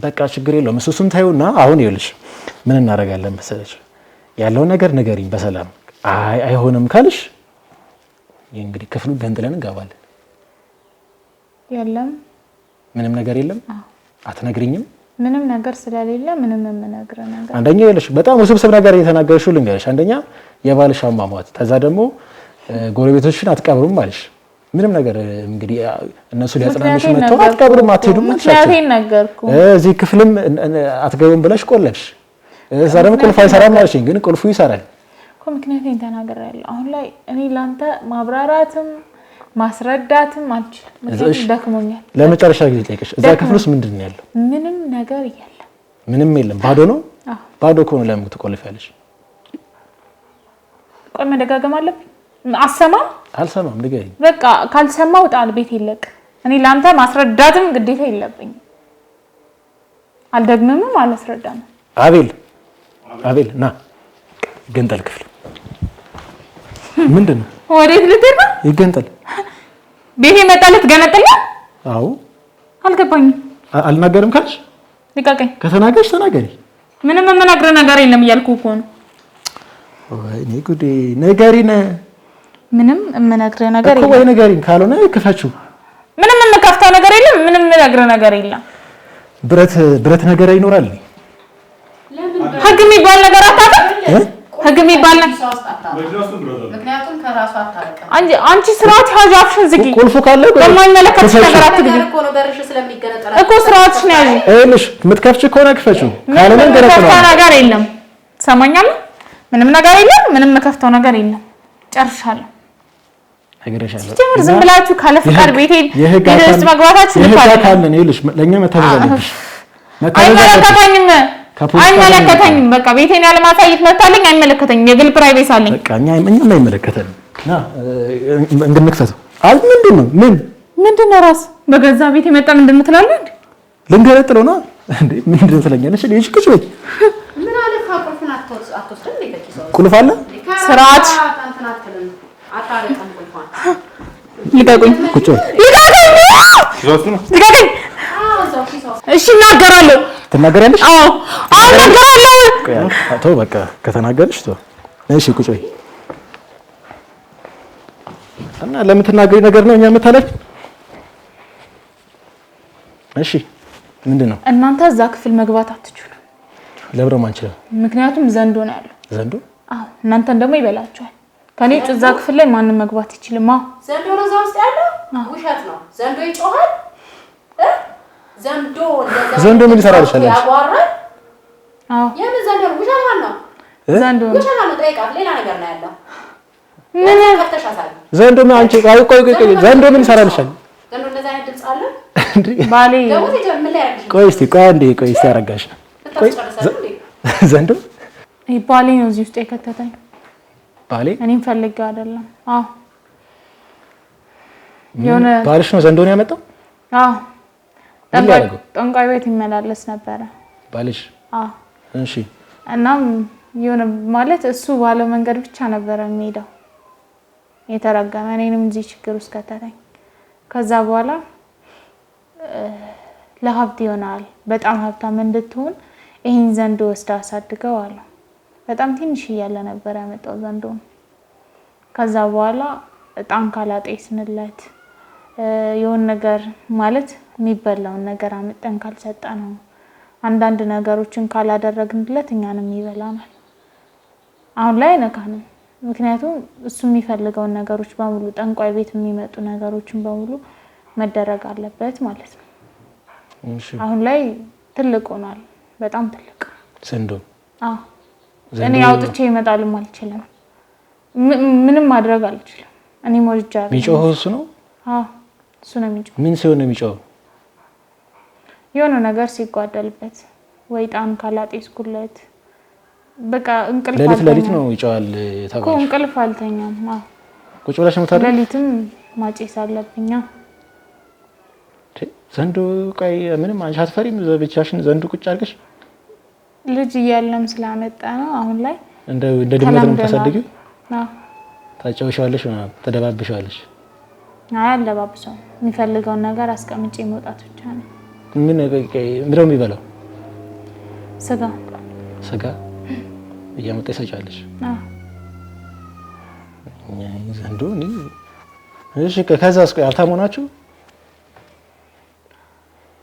በቃ ችግር የለውም። እሱም ታዩና አሁን ይኸውልሽ ምን እናደርጋለን መሰለሽ ያለውን ነገር ንገሪኝ በሰላም አይሆንም ካልሽ እንግዲህ ክፍሉ ገንጥለን እንገባለን። የለም ምንም ነገር የለም። አትነግሪኝም? ምንም ነገር ስለሌለ ምንም የምነግርህ ነገር አንደኛ ይኸውልሽ በጣም ውስብስብ ነገር እየተናገርሽው ልንገርሽ። አንደኛ የባልሽ አሟሟት፣ ከዛ ደግሞ ጎረቤቶችሽን አትቀብሩም አለሽ። ምንም ነገር እንግዲህ እነሱ ሊያጽናኑሽ መጥተው አትቀብሩም አትሄዱም አልሻቸው። እዚህ ክፍልም አትገቡም ብለሽ ቆለልሽ። እዛ ደግሞ ቁልፍ አይሰራም አልሽኝ፣ ግን ቁልፉ ይሰራል እኮ። ምክንያቱም ተናግሬያለሁ። አሁን ላይ እኔ ላንተ ማብራራትም ማስረዳትም አልችልም። ምክንያቱም ደክሞኛል። ለመጨረሻ ጊዜ ጠይቅሽ፣ እዛ ክፍል ውስጥ ምንድን ነው ያለው? ምንም ነገር የለም። ምንም የለም። ባዶ ነው። ባዶ ከሆነ ለምን ትቆልፊያለሽ? ቆይ መደጋገም አለብኝ? አሰማም? አልሰማም። ንገሪኝ። በቃ ካልሰማው ጣል ቤት ይለቅ። እኔ ላንተ ማስረዳትም ግዴታ የለብኝም። አልደግምምም አላስረዳም። አቤል ና ይገንጠል ክፍል። ምንድን ነው? ወዴት ልትሄድ ነው? ይገንጠል። ቤቴ መጣለት ገነጠል? አዎ። አልገባኝም። አልናገርም ካልሽ ልቀቀኝ። ከተናገርሽ ተናገሪ። ምንም የምነግርህ ነገር የለም እያልኩህ እኮ ነው። ወይኔ ጉዴ! ንገሪን። ምንም የምነግርህ ነገር የለም እኮ። ወይ ንገሪን፣ ካልሆነ ክፈችው። ምንም የምከፍተው ነገር የለም። ምንም የምነግርህ ነገር የለም። ብረት ነገር ይኖራል። ህግ የሚባል ነገር አታውቅም? ህግ የሚባል ነገር ምክንያቱም ከራሱ አታውቅም። አንቺ ስርዓት ያዥ፣ አፍሽን ዝጊ። ቁልፉ ካለ በማይመለከትሽ ነገር አትግቢ እኮ። ስርዓትሽን ያዥ። ይኸውልሽ የምትከፍቺ ከሆነ ክፈችው፣ ካልሆነ ገረጥነው። ነገር የለም። ትሰማኛለህ? ምንም ነገር የለም። ምንም የምከፍተው ነገር የለም። ጨርሻለሁ። ነገርሻለሁ። ዝም ብላችሁ ካለ ፍቃድ ቤቴ ውስጥ መግባታችሁ ካለን ይኸውልሽ ለእኛ መታዘዝ አለብሽ። አይመለከተኝም። በቃ ቤቴን ያለ ማሳየት መታለኝ። አይመለከተኝም። የግል ፕራይቬሲ አለኝ። በቃ እኛም አይመለከተንም። ና እንድንክፈተው። ምንድን ነው ምንድን ነው ራስ በገዛ ቤት የመጣ ምንድን ነው ትላለህ እንዴ? ልንገረጥለው ነው እንዴ? ምንድን ነው ትለኛለሽ? ልጅ ቁጭ በይ። ምን አለ ቁልፉን አትወስድም እንዴ? ቁልፍ አለ። ስርዓት ልቀቁኝ። ቁጭ ልቀቁኝ። እሺ እናገራለሁ። ትናገሪያለሽ? አዎ እናገራለሁ። ተው በቃ ከተናገርሽ ተው። እሺ ቁጭ በይ እና ለምትናገሪ ነገር ነው እኛ የምታለፍ። እሺ ምንድን ነው? እናንተ እዛ ክፍል መግባት አትችሉም። ለብረም አንችልም። ምክንያቱም ዘንዶ ነው ያለው። ዘንዶ? አዎ እናንተን ደግሞ ይበላችኋል። ከኔ ውጭ እዛ ክፍል ላይ ማንም መግባት ይችላል። ዘንዶ ነው እዛ ውስጥ ያለው? ውሸት ነው። ዘንዶ ይጮሃል። ዘንዶ ምን ይሰራል? ያጓራል። አዎ የምን ዘንዶ ነው? ውሸት ነው። ዘንዶ ነው። ጠይቃት። ሌላ ነገር ነው ያለው። ምን ከተሻሳለ ዘንዶ ምን? አንቺ ቆይ ዘንዶ ምን ይሰራልሻል? ዘንዶ እንደዛ አይነት ድምጽ አለ እንዴ? ባሌ ቆይ እስቲ ያረጋሽ። ቆይ ዘንዶ ባሌ ነው እዚህ ውስጥ የከተተኝ። ባሌ? እኔም ፈልጌው አይደለም። አዎ ባልሽ ነው ዘንዶ ነው ያመጣው? አዎ ጠንቋይ ቤት ይመላለስ ነበረ ባልሽ? አዎ። እሺ። እናም የሆነ ማለት እሱ ባለው መንገድ ብቻ ነበረ የሚሄደው። የተረገመ እኔንም እዚህ ችግር ውስጥ ከተተኝ። ከዛ በኋላ ለሀብት ይሆናል በጣም ሀብታም እንድትሆን ይሄን ዘንዶ ወስዳ አሳድገው አለ። በጣም ትንሽ እያለ ነበር ያመጣው ዘንዶ። ከዛ በኋላ እጣን ካላጤስንለት የሆነ ነገር ማለት የሚበላውን ነገር አመጣን ካልሰጠነው አንዳንድ ነገሮችን ካላደረግንለት እኛንም ይበላናል። አሁን ላይ ነካንም። ምክንያቱም እሱ የሚፈልገውን ነገሮች በሙሉ ጠንቋይ ቤት የሚመጡ ነገሮችን በሙሉ መደረግ አለበት ማለት ነው። እሺ። አሁን ላይ ትልቅ ሆኗል። በጣም ትልቅ ዘንዶ። አዎ። እኔ አውጥቼ ይመጣልም አልችልም። ምንም ማድረግ አልችልም። እኔ ሞልጃለሁ። የሚጮኸው እሱ ነው? አዎ እሱ ነው የሚጮኸው። ምን ሲሆን ነው የሚጮኸው? የሆነ ነገር ሲጓደልበት ወይ ጣን ካላጤስኩለት በቃ እንቅልፍ ሌሊት ነው ይጮሃል ተባለ እኮ። እንቅልፍ አልተኛም። አዎ ቁጭ ብለሽ ነው ታዲያ? ሌሊትም ማጨስ አለብኝ። ዘንዶ ቆይ ምንም አንቺ አትፈሪም? ብቻሽን ዘንዶ ቁጭ አድርገሽ ልጅ እያለም ስላመጣ ነው። አሁን ላይ እንደ ድመት ነው የምታሳድጊው? አዎ። ታጫውሻለሽ፣ ተደባብሻለሽ። አለባብሰው የሚፈልገውን ነገር አስቀምጬ መውጣት ብቻ ነው። ምን ምንድነው የሚበላው? ስጋ እያመጣ ይሰጫለሽ? ዘንዶ እሺ። ከዛስ ሀብታም ሆናችሁ?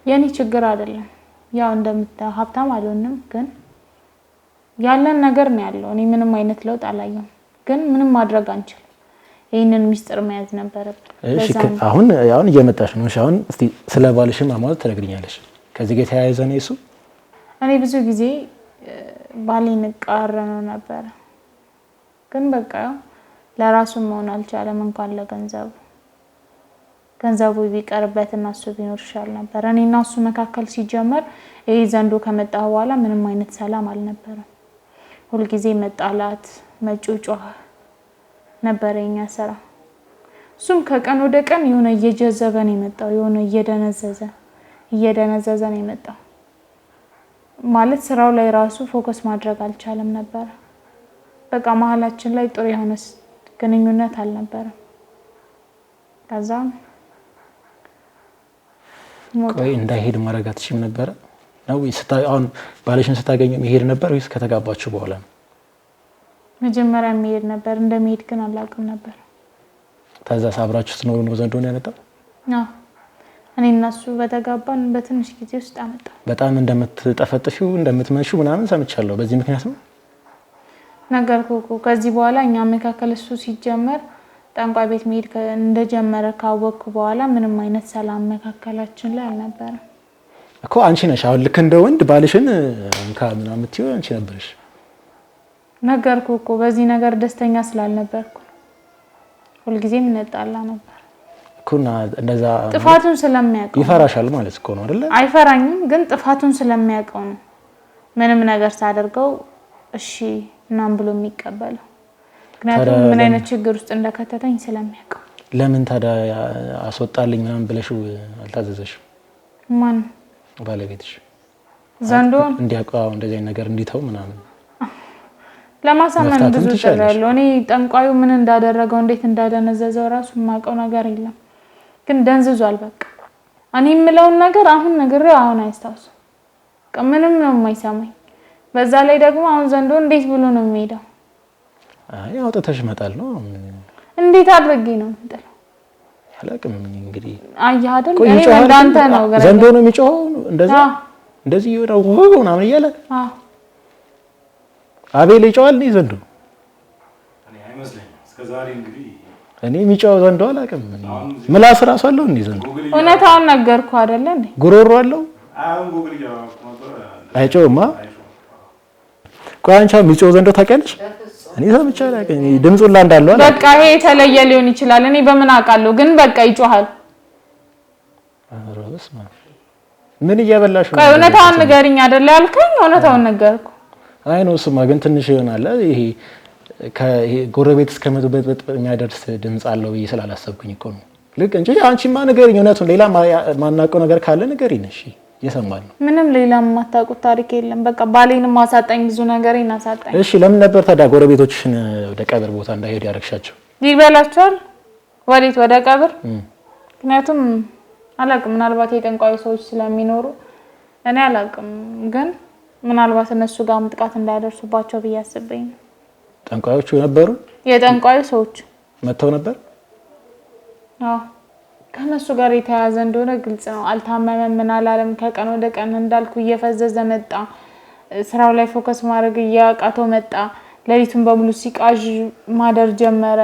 የኔ ችግር አይደለም። ያው እንደምታው ሀብታም አልሆንም፣ ግን ያለን ነገር ነው ያለው። እኔ ምንም አይነት ለውጥ አላየሁም፣ ግን ምንም ማድረግ አንችልም። ይሄንን ሚስጥር መያዝ ነበረብን። እሺ አሁን እየመጣሽ ነው። እሺ አሁን እስቲ ስለ ባልሽም አሟት ትነግሪኛለሽ። ከዚህ ጋር የተያያዘ ነው እሱ። እኔ ብዙ ጊዜ ባሌን እቃረነው ነበር፣ ግን በቃ ለራሱ መሆን አልቻለም። እንኳን ገንዘቡ ቢቀርበትና እሱ ቢኖር ይሻል ነበር። እኔና እሱ መካከል ሲጀመር ይሄ ዘንዶ ከመጣ በኋላ ምንም አይነት ሰላም አልነበረም። ሁልጊዜ መጣላት፣ መጮጫህ ነበር የኛ ስራ። እሱም ከቀን ወደ ቀን የሆነ እየጀዘበ ነው የመጣው፣ የሆነ እየደነዘዘ ነው የመጣው። ማለት ስራው ላይ ራሱ ፎከስ ማድረግ አልቻለም ነበር። በቃ መሀላችን ላይ ጥሩ የሆነ ግንኙነት አልነበረም። ከዛ ቆይ እንዳይሄድ ማድረግ አትችልም ነበር ነው? አሁን ባልሽን ስታገኘው መሄድ ነበር ወይስ ከተጋባችሁ በኋላ ነው? መጀመሪያ መሄድ ነበር፣ እንደመሄድ ግን አላውቅም ነበር። ታዛ ሳብራችሁ ስትኖሩ ነው ዘንዶ ነው ያመጣው? አዎ እኔ እና እሱ በተጋባን በትንሽ ጊዜ ውስጥ አመጣ። በጣም እንደምትጠፈጥፊው እንደምትመሹ ምናምን ሰምቻለሁ። በዚህ ምክንያት ነው ነገርኩህ እኮ። ከዚህ በኋላ እኛ መካከል እሱ ሲጀመር ጠንቋይ ቤት መሄድ እንደጀመረ ካወቅኩ በኋላ ምንም አይነት ሰላም መካከላችን ላይ አልነበረም እኮ። አንቺ ነሽ አሁን ልክ እንደ ወንድ ባልሽን እንካ ምናምን የምትይው አንቺ ነበርሽ። ነገርኩህ እኮ በዚህ ነገር ደስተኛ ስላልነበርኩ ሁልጊዜም እንጣላ ነበር እኮና እንደዛ ጥፋቱን ስለሚያውቀው ይፈራሻል ማለት እኮ ነው አይደለ? አይፈራኝም፣ ግን ጥፋቱን ስለሚያውቀው ነው ምንም ነገር ሳደርገው እሺ እናም ብሎ የሚቀበለው። ምክንያቱም ምን አይነት ችግር ውስጥ እንደከተተኝ ስለሚያውቀው። ለምን ታዲያ አስወጣልኝ ምናምን ብለሽው አልታዘዘሽም? ማን? ባለቤትሽ ዘንዶን እንዲያውቀው እንደዚህ ነገር እንዲተው ምናምን ለማሳመን ብዙ ጥረት ያለው። እኔ ጠንቋዩ ምን እንዳደረገው እንዴት እንዳደነዘዘው ራሱ የማውቀው ነገር የለም፣ ግን ደንዝዟል። በቃ እኔ የምለውን ነገር አሁን ነግሬው አሁን አያስታውስም። በቃ ምንም ነው የማይሰማኝ። በዛ ላይ ደግሞ አሁን ዘንዶ እንዴት ብሎ ነው የሚሄደው? አይ አውጥተሽ መጣል ነው። እንዴት አድርጌ ነው የምጥለው? አላውቅም እንግዲህ። አየህ አይደል እኔ እንዳንተ ነው ገና ዘንዶ ነው የሚጮኸው እንደዚህ ይወራው ምናምን እያለ አቤል ይጮሃል ነው ዘንዶ። እኔ አይመስለኝም እስከዛሬ እንግዲህ እኔ የሚጮኸው ዘንዶ አላውቅም። ምላስ ራሱ አለው እንዴ ዘንዶ? እውነታውን ነገርኩህ አይደለ እንዴ? ጉሮሮ አለው? አሁን ጉግል ያወራው አይጮህማ። ቆይ አንቺ የሚጮህ ዘንዶ ታውቂያለሽ? እኔ ሰምቼ አላውቅም። ድምፁን እንዳለው አለ። በቃ ይሄ የተለየ ሊሆን ይችላል። እኔ በምን አውቃለሁ? ግን በቃ ይጮሃል። አረብስ ምን እያበላሽ ነው? ቆይ እውነታውን ንገሪኝ አይደለ ያልከኝ? እውነታውን ነገርኩ። አይ ነው እሱማ፣ ግን ትንሽ ይሆናል። ይሄ ጎረቤት እስከመጡበት የሚያደርስ ድምፅ አለው ብዬ ስላላሰብኩኝ እኮ ነው። ልክ እንጂ አንቺማ ንገሪኝ እውነቱን። ሌላ ማናውቀው ነገር ካለ ንገሪኝ። እሺ እየሰማን ነው። ምንም ሌላ የማታውቁት ታሪክ የለም። በቃ ባሌንም አሳጣኝ፣ ብዙ ነገሬን አሳጣኝ። እሺ ለምን ነበር ታዲያ ጎረቤቶችሽን ወደ ቀብር ቦታ እንዳይሄዱ ያደረግሻቸው? ይበላቸዋል። ወዴት? ወደ ቀብር። ምክንያቱም አላውቅም፣ ምናልባት የጠንቋዩ ሰዎች ስለሚኖሩ እኔ አላውቅም፣ ግን ምናልባት እነሱ ጋር ጥቃት እንዳያደርሱባቸው ብዬ አስበኝ ነው። ጠንቋዮቹ ነበሩ? የጠንቋዩ ሰዎች መተው ነበር? አዎ ከነሱ ጋር የተያያዘ እንደሆነ ግልጽ ነው። አልታመመም፣ ምን አላለም። ከቀን ወደ ቀን እንዳልኩ እየፈዘዘ መጣ። ስራው ላይ ፎከስ ማድረግ እያቃተው መጣ። ሌሊቱን በሙሉ ሲቃዥ ማደር ጀመረ።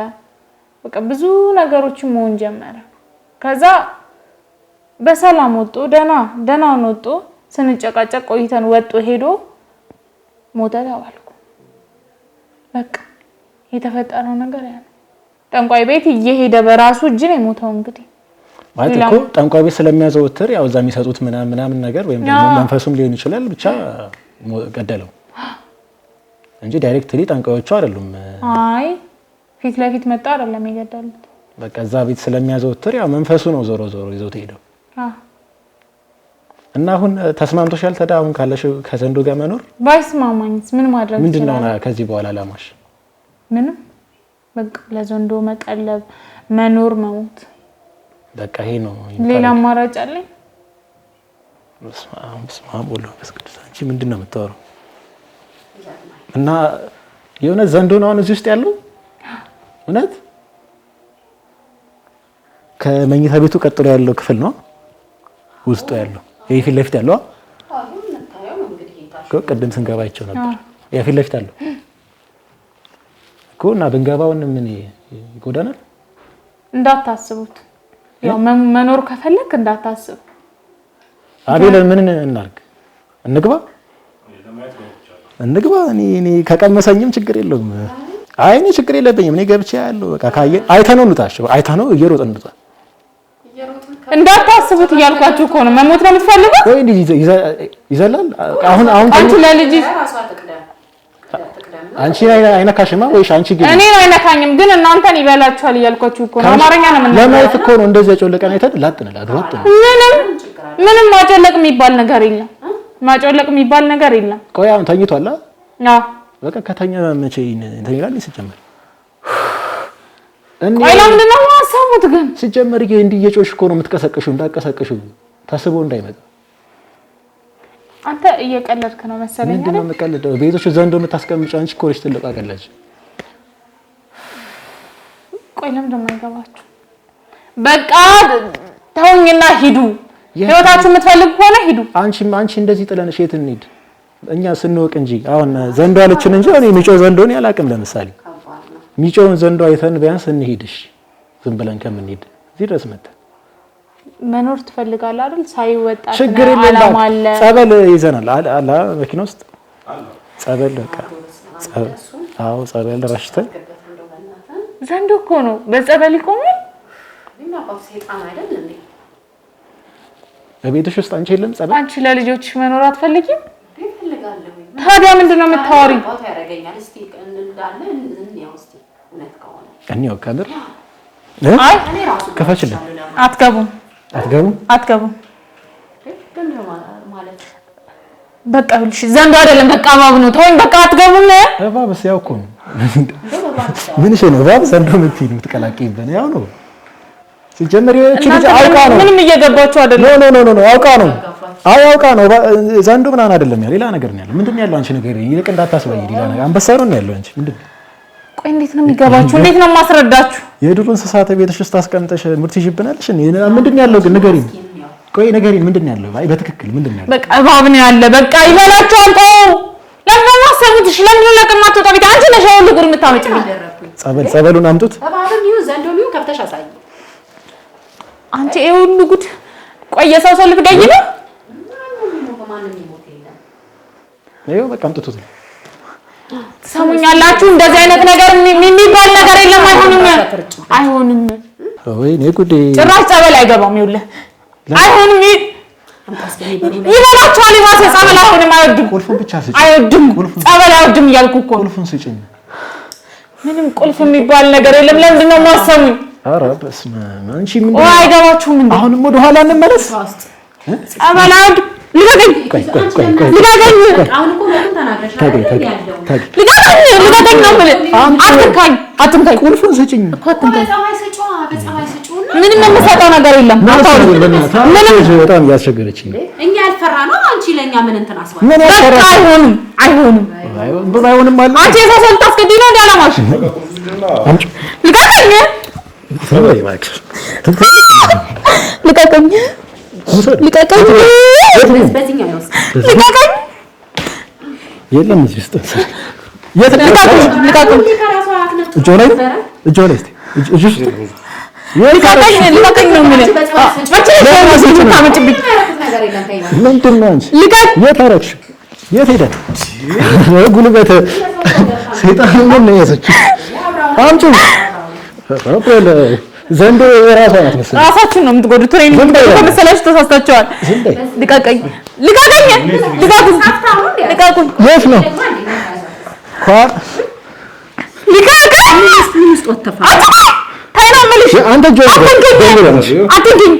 በቃ ብዙ ነገሮችን መሆን ጀመረ። ከዛ በሰላም ወጡ፣ ደህናውን ወጡ። ስንጨቃጨቅ ቆይተን ወጡ፣ ሄዶ ሞተ ተባልኩ። በቃ የተፈጠረው ነገር ያ ነው። ጠንቋይ ቤት እየሄደ በራሱ እጅ ነው የሞተው። እንግዲህ ማለት እኮ ጠንቋይ ቤት ስለሚያዘወትር ያው እዛ የሚሰጡት ምናምን ነገር ወይም ደግሞ መንፈሱም ሊሆን ይችላል፣ ብቻ ገደለው እንጂ ዳይሬክትሊ ጠንቋዮቹ አይደሉም። አይ ፊት ለፊት መጣ አይደለም የገደሉት። በቃ እዛ ቤት ስለሚያዘወትር ያው መንፈሱ ነው ዞሮ ይዞት ሄደው። እና አሁን ተስማምቶሻል ታዲያ? አሁን ካለሽ ከዘንዶ ጋር መኖር? ባይስማማኝስ ምን ማድረግ ይችላል? ምንድነው ከዚህ በኋላ አላማሽ? ምንም በቃ ለዘንዶ መቀለብ፣ መኖር፣ መሞት በቃ ይሄ ነው። ሌላ አማራጭ አለኝ? በስመ አብ ወወልድ ወመንፈስ ቅዱስ። አንቺ ምንድን ነው የምታወራው? እና የሆነ ዘንዶ ነው አሁን እዚህ ውስጥ ያለው እውነት? ከመኝታ ቤቱ ቀጥሎ ያለው ክፍል ነው ውስጡ ያለው? ይሄ ፊት ለፊት ያለው ቅድም ስንገባ አይቼው ነበር። ያ ፊት ለፊት አለው እኮ። እና ብንገባውን ምን ይጎዳናል? እንዳታስቡት። ያው መኖር ከፈለክ እንዳታስብ። አቤል ምን እናርግ? እንግባ። እኔ ከቀመሰኝም ችግር የለውም። አይ እኔ ችግር የለብኝም። እኔ ገብቼ ያለው በቃ ካየ አይተነው እንውጣቸው። አይተነው እየሮጥን እንውጣ። እንዳታስቡት እያልኳችሁ እኮ ነው። መሞት ነው የምትፈልጉት ወይ? ይዘላል። አሁን አንቺ ለልጅ አንቺ አይነካሽማ ወይስ አንቺ ግን? እኔ አይነካኝም፣ ግን እናንተን ይበላችኋል እያልኳችሁ እኮ ነው። አማርኛ ነው የምናገረው። ለማየት እኮ ነው እንደዚህ ጨለቀን አይተን ላጥነላ አድሮጥ ነው። ምንም ማጨለቅ የሚባል ነገር የለም። ማጨለቅ የሚባል ነገር የለም። ቆይ አሁን ተኝቷል? አዎ በቃ ከተኛ መቼ እንትን ይላል ሲጀመር? ቆይ ለምንድን ነው የማሰቡት ግን? ሲጀመር እንዲህ እየጮሽ እኮ ነው የምትቀሰቅሽው። እንዳትቀሰቅሽው ታስቦ እንዳይመጣ። አንተ እየቀለድክ ነው መሰለኝ። ምንድን ነው የምቀልደው? ቤቶች ዘንዶ የምታስቀምጪው አንቺ እኮ ነሽ ትልቅ አቀላጅ። ቆይ ለምንድን ነው የማይገባችሁ? በቃ ተውኝና ሂዱ። ህይወታችሁ የምትፈልጉ ከሆነ ሂዱ። አንቺ እንደዚህ ጥለንሽ የት እንሂድ? እኛ ስንወቅ እንጂ አሁን ዘንዶ አለችን እንጂ እኔ የሚጮህ ዘንዶን ያላቅም። ለምሳሌ የሚጮውን ዘንዶ አይተን ቢያንስ እንሂድሽ ዝም ብለን ከምንሄድ እዚህ ድረስ መጣ። መኖር ትፈልጋለህ አይደል? ሳይወጣ ችግር የለም። ጸበል ይዘናል አላ መኪና ውስጥ ጸበል በቃ ጸበል ረሽተን ዘንዶ እኮ ነው በጸበል ይቆማል። በቤትሽ ውስጥ አንቺ የለም ጸበል? አንቺ ለልጆችሽ መኖር አትፈልጊም? ታዲያ ምንድን ነው የምታወሪው? እኔው ከምር አይ ከፈችልኝ። አትገቡም። በቃ ብልሽ ዘንዶ አይደለም በቃ እባብ ነው። ተወኝ በቃ አትገቡም። እባብስ ያው እኮ ነው። ምን እሺ ነው እባብ ዘንዶ የምትቀላቅይበት ያው ነው። ሲጀመር እቺ ልጅ አውቃ ነው። ምንም እየገባችሁ አይደለም። ኖ አውቃ ነው። አውቃ ነው። ዘንዶ ምናምን አይደለም ያለው ሌላ ነገር ነው ያለው። ምንድን ነው ያለው? አንቺ ነገር ይልቅ እንዳታስበይ ሌላ ነገር አንበሳ ነው ያለው። አንቺ ምንድን ነው? ቆይ እንዴት ነው የሚገባችሁ? እንዴት ነው የማስረዳችሁ? የዱር እንስሳት ቤትሽ ውስጥ አስቀምጠሽ ምርት ይጅብናልሽ። ምንድን ነው ያለው ግን ንገሪኝ። ቆይ ንገሪኝ ምንድን ነው ያለው? አይ በትክክል ምንድን ነው ያለው? በቃ እባብ ነው ያለ። በቃ ይበላችኋል። ለምን ነው ማሰቡትሽ? ለምን ለቀማት ወጣ ቤት አንቺ ነሽ ሁሉ ጉድ የምታመጪልኝ። ጸበሉን አምጡት። እባብም ይሁን ዘንዶም ይሁን ከፍተሽ አሳይ። አንቺ ይሄ ሁሉ ጉድ ቆይ የሰው ሰው ልትገኝ ነው? ይኸው በቃ አምጡት። ሰሙኛላችሁ? እንደዚህ አይነት ነገር የሚባል ነገር የለም። አይሆንም። ወይኔ ጉዴ! ጭራሽ ጸበል አይገባም። ይኸውልህ አይሆንም። ይበላችኋል። ይባሰ ጸበል አይሆንም። አይወድም። ቁልፉን ብቻ ስጪኝ። አይወድም። ጸበል አይወድም እያልኩ እኮ ቁልፉን ስጪኝ። ምንም ቁልፍ የሚባል ነገር የለም። ለምንድን ነው የማሰሙኝ? ኧረ በስመ አብ! አንቺ ምንድን ነው? አይገባችሁም እንዴ? አሁንም ወደ ኋላ እንመለስ። ጸበል አይወድም። ልቀቀኝ! ልቀቀኝ! አሁን እኮ ምንም ተናግረሻል። ልቀቀኝ ነው የምልህ። አትንካኝ። ቁልፉን ስጪኝ እኮ አትንካኝ። በጸባይ ስጪውና ምንም የምሰጠው ነገር የለም። በጣም እያስቸገረችኝ ነው። እኛ ያልፈራ ነው። አንቺ ለኛ ምን እንትን አስባል? ምን ያልፈራ? አይሆንም። አይሆንም ማለት አንቺ የሰው ሰው ልታስገድኝ ነው እንደ ዓላማሽ? ልቀቀኝ! ልቀቀኝ! ልቀቀኝ! በዚህኛው ነው ልቀቀኝ! የለም እዚህ ውስጥ ልቀቀኝ! ልቀቀኝ! እጆ ላይ እስቲ እጆ ውስጥ ልቀቀኝ ነው የምልህ። ምንድን ነው አንቺ? የት አደረግሽ? የት ሄደ? ጉልበት ሰይጣን ምን ነው ያዘችው? አምጪው። ዘንዶ የራሷ ናት መሰለኝ። ራሳችሁን ነው የምትጎዱት። ትሬኒንግ ከመሰላችሁ ተሳስታችኋል። ልቀቀኝ! ልቀቀኝ! ልቀቁኝ! የት ነው? ልቀቀኝ! አንተ አትንኪኝ!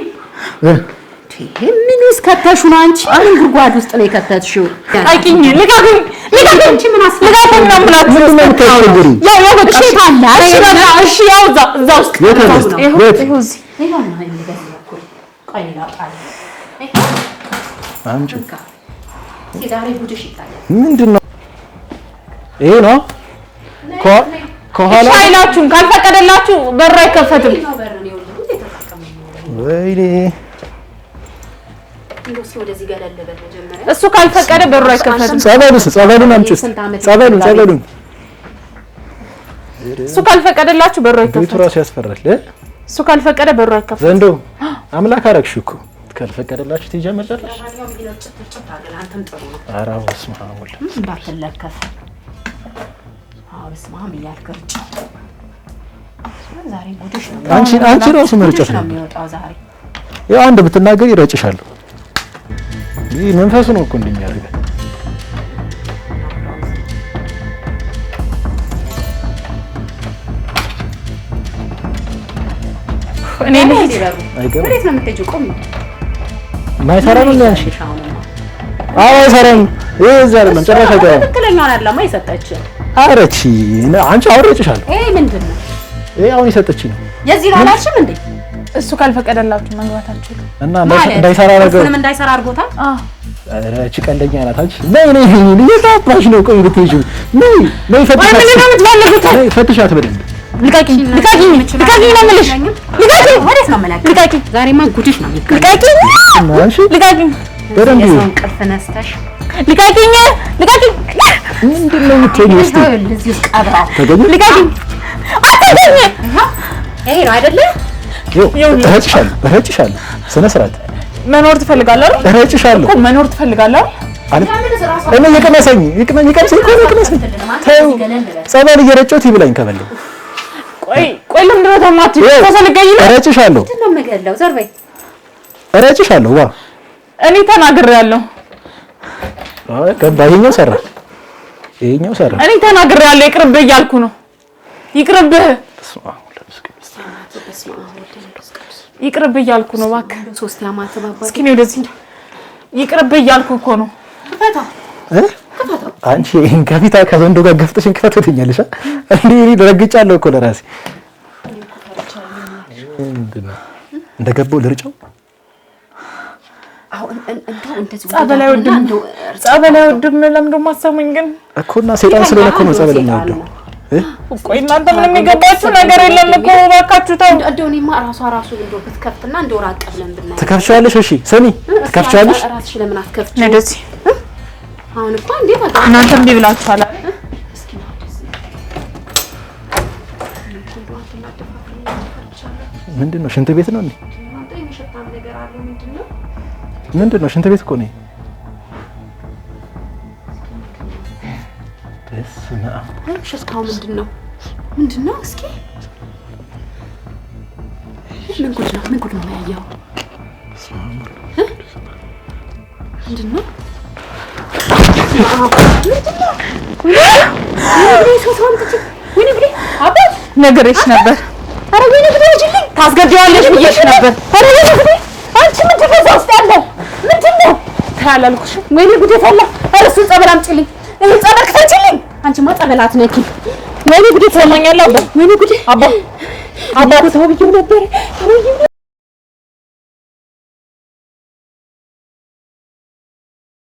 ምን ውስጥ ከተሽው ነው አንቺ? ምን ጉድጓድ ውስጥ ነው የከተትሽው? ልቀቁኝ! አንቺ ምን አስፈልጋለሁ ነው ማለት ነው? ምንድን ነው የምታስቸግሪኝ? ያው በቃ እሺ ታላ እሺ ያው እዛ ውስጥ ይኸው እዚህ ይሄውና እንደዚህ ነው። ቆይ ላውጣል። አምጪ። ዛሬ ጉድሽ ይታያል። ምንድን ነው ይሄ ነው? ከኋላ ሻይላችሁን ካልፈቀደላችሁ በር አይከፈትም። ወይኔ እሱ ካልፈቀደ በሩ አይከፈትም። ጸበሉን አምጪ። ጸበሉን እሱ ካልፈቀደላችሁ በሩ አይከፈትም። ቤቱ ራሱ ያስፈራል። እሱ ካልፈቀደ በሩ አይከፈትም። ዘንዶ አምላክ አረግሽ እኮ ካልፈቀደላችሁ ትጀምር ጨረሽ። ኧረ በስመ አብ ወልድ እንዳትለከፍ። አዎ በስመ አብ እያልከርጭ ዛሬ ጉድሽ ነው። አንቺ ራሱ መርጨት ነው የሚወጣው ዛሬ። ያው አንድ ብትናገሪ ይረጭሻለሁ። ይህ መንፈሱ ነው እኮ እንደሚያደርገው። እኔ ልጅ አይገርም። ወዴት ነው የምትሄጂው? ቆሚ። ማይሰራ ነው ያንቺ? አዎ አይሰራም። ይሄ እዛ አይደለም ጭራሽ አይገባም። ትክክለኛውን አይደለም የሰጠችኝ። አረቺ አንቺ አውረጭሻለሁ። ይሄ ምንድን ነው? ይሄ አሁን የሰጠችኝ ነው። የዚህ ላላችም እንዴ? እሱ ካልፈቀደላችሁ መግባታችሁ እና እንዳይሰራ አደረገው። ምንም እንዳይሰራ አድርጎታል። አረቺ ቀንደኛ ናት አንቺ። ነይ እየታባሽ ነው። ቆይ ብትሄጂው ነይ ፈትሻት። ምን ነው የምትፈልጉት? ነይ ፈትሻት በደንብ። ልቀቂኝ ነው የምልሽ። ልቀቂኝ። ወዴት ነው የምልህ? ልቀቂኝ። ዛሬማ ጉድሽ ነው የሚገርም። ልቀቂኝ። አንቺ ልቀቂኝ። በደንብ የሰውን ቅርፍ ነስተሽ ልቀቂኝ። ምንድን ነው የምትሆኚው? እስኪ እዚህ ውስጥ ቀብራው ተገኘ። ልቀቂኝ። አትገኝ። ይሄ ነው አይደለ? እረጭሻለሁ። ስነ ስርዓት መኖር ትፈልጋለህ አይደል? እረጭሻለሁ እኮ መኖር ትፈልጋለህ አይደል? እኔ ይቀመሰኝ እኮ ይቀመሰኝ። ተይው ጸበል እየረጨሁት ይብላኝ ከበላኝ። ቆይ ለምንድን ነው ተማትይ? ተሰልገኝ ነው። እረጭሻለሁ። ምንድን ነው የምገለው? ዘር በይ። እረጭሻለሁ። ዋ እኔ ተናግሬያለሁ። አይ ገባ። ይሄኛው ሰራ። እኔ ተናግሬያለሁ። ይቅርብህ እያልኩ ነው። ይቅርብህ ይቅርብህ እያልኩ ነው። እባክህ ሶስት ያማተ ባባ እስኪ ነው ወደዚህ ይቅርብህ እያልኩ እኮ ነው። አንቺ ይሄን ከፊታ ከዘንዶ ጋር ገፍተሽን ክፈት ትኛለሽ። እኔ ደረግጫለሁ እኮ ለራሴ እንደገባው ልርጫው። አሁን እንደዚህ ጸበል አይወድም። ለምን ደሞ አሰሙኝ ግን እኮና ሰይጣን ስለሆነ እኮ ነው ጸበል የሚወደው። ቆይ እናንተ ምንም የሚገባችሁ ነገር የለም እኮ እባካችሁ ተው። እንደው እኔማ ራሱ እንደው ብትከፍትና እንደው ራቅ ብለን ብናይ ትከፍቻለሽ። እሺ ስሚ ትከፍቻለሽ። ራስሽ ለምን አትከፍቺ? እንደዚህ አሁን እኮ እንዴት አጣ እናንተ እምቢ ብላችኋል። እስኪ ምንድን ነው? ሽንት ቤት ነው እንዴ? ምንድን ነው? ሽንት ቤት እኮ ነው። እስካሁን ምንድን ነው? እስኪ ምን ጉድ ነው ያየኸው? ምንድን ነው? ነገርሽ ነበር። ኧረ ወይኔ ጉዴ ልጅልኝ ታስገድዋለሽ ብዬሽ ነበር። ኧረ ወይኔ ጉዴ አንቺ ምንድን ነው እዛ ውስጥ ያለው? ምንድን ነው ታላልኩሽ? ወይኔ ጉዴ ፈላ። ኧረ እሱን ጸበል አምጪልኝ። ይሄን ጸበል ክፈችልኝ። አንቺማ ጸበል አትነኪ። ወይኔ ጉዴ ትሰማኛለህ? ወይኔ ጉዴ አባ ተው ብዬሽ ነበር።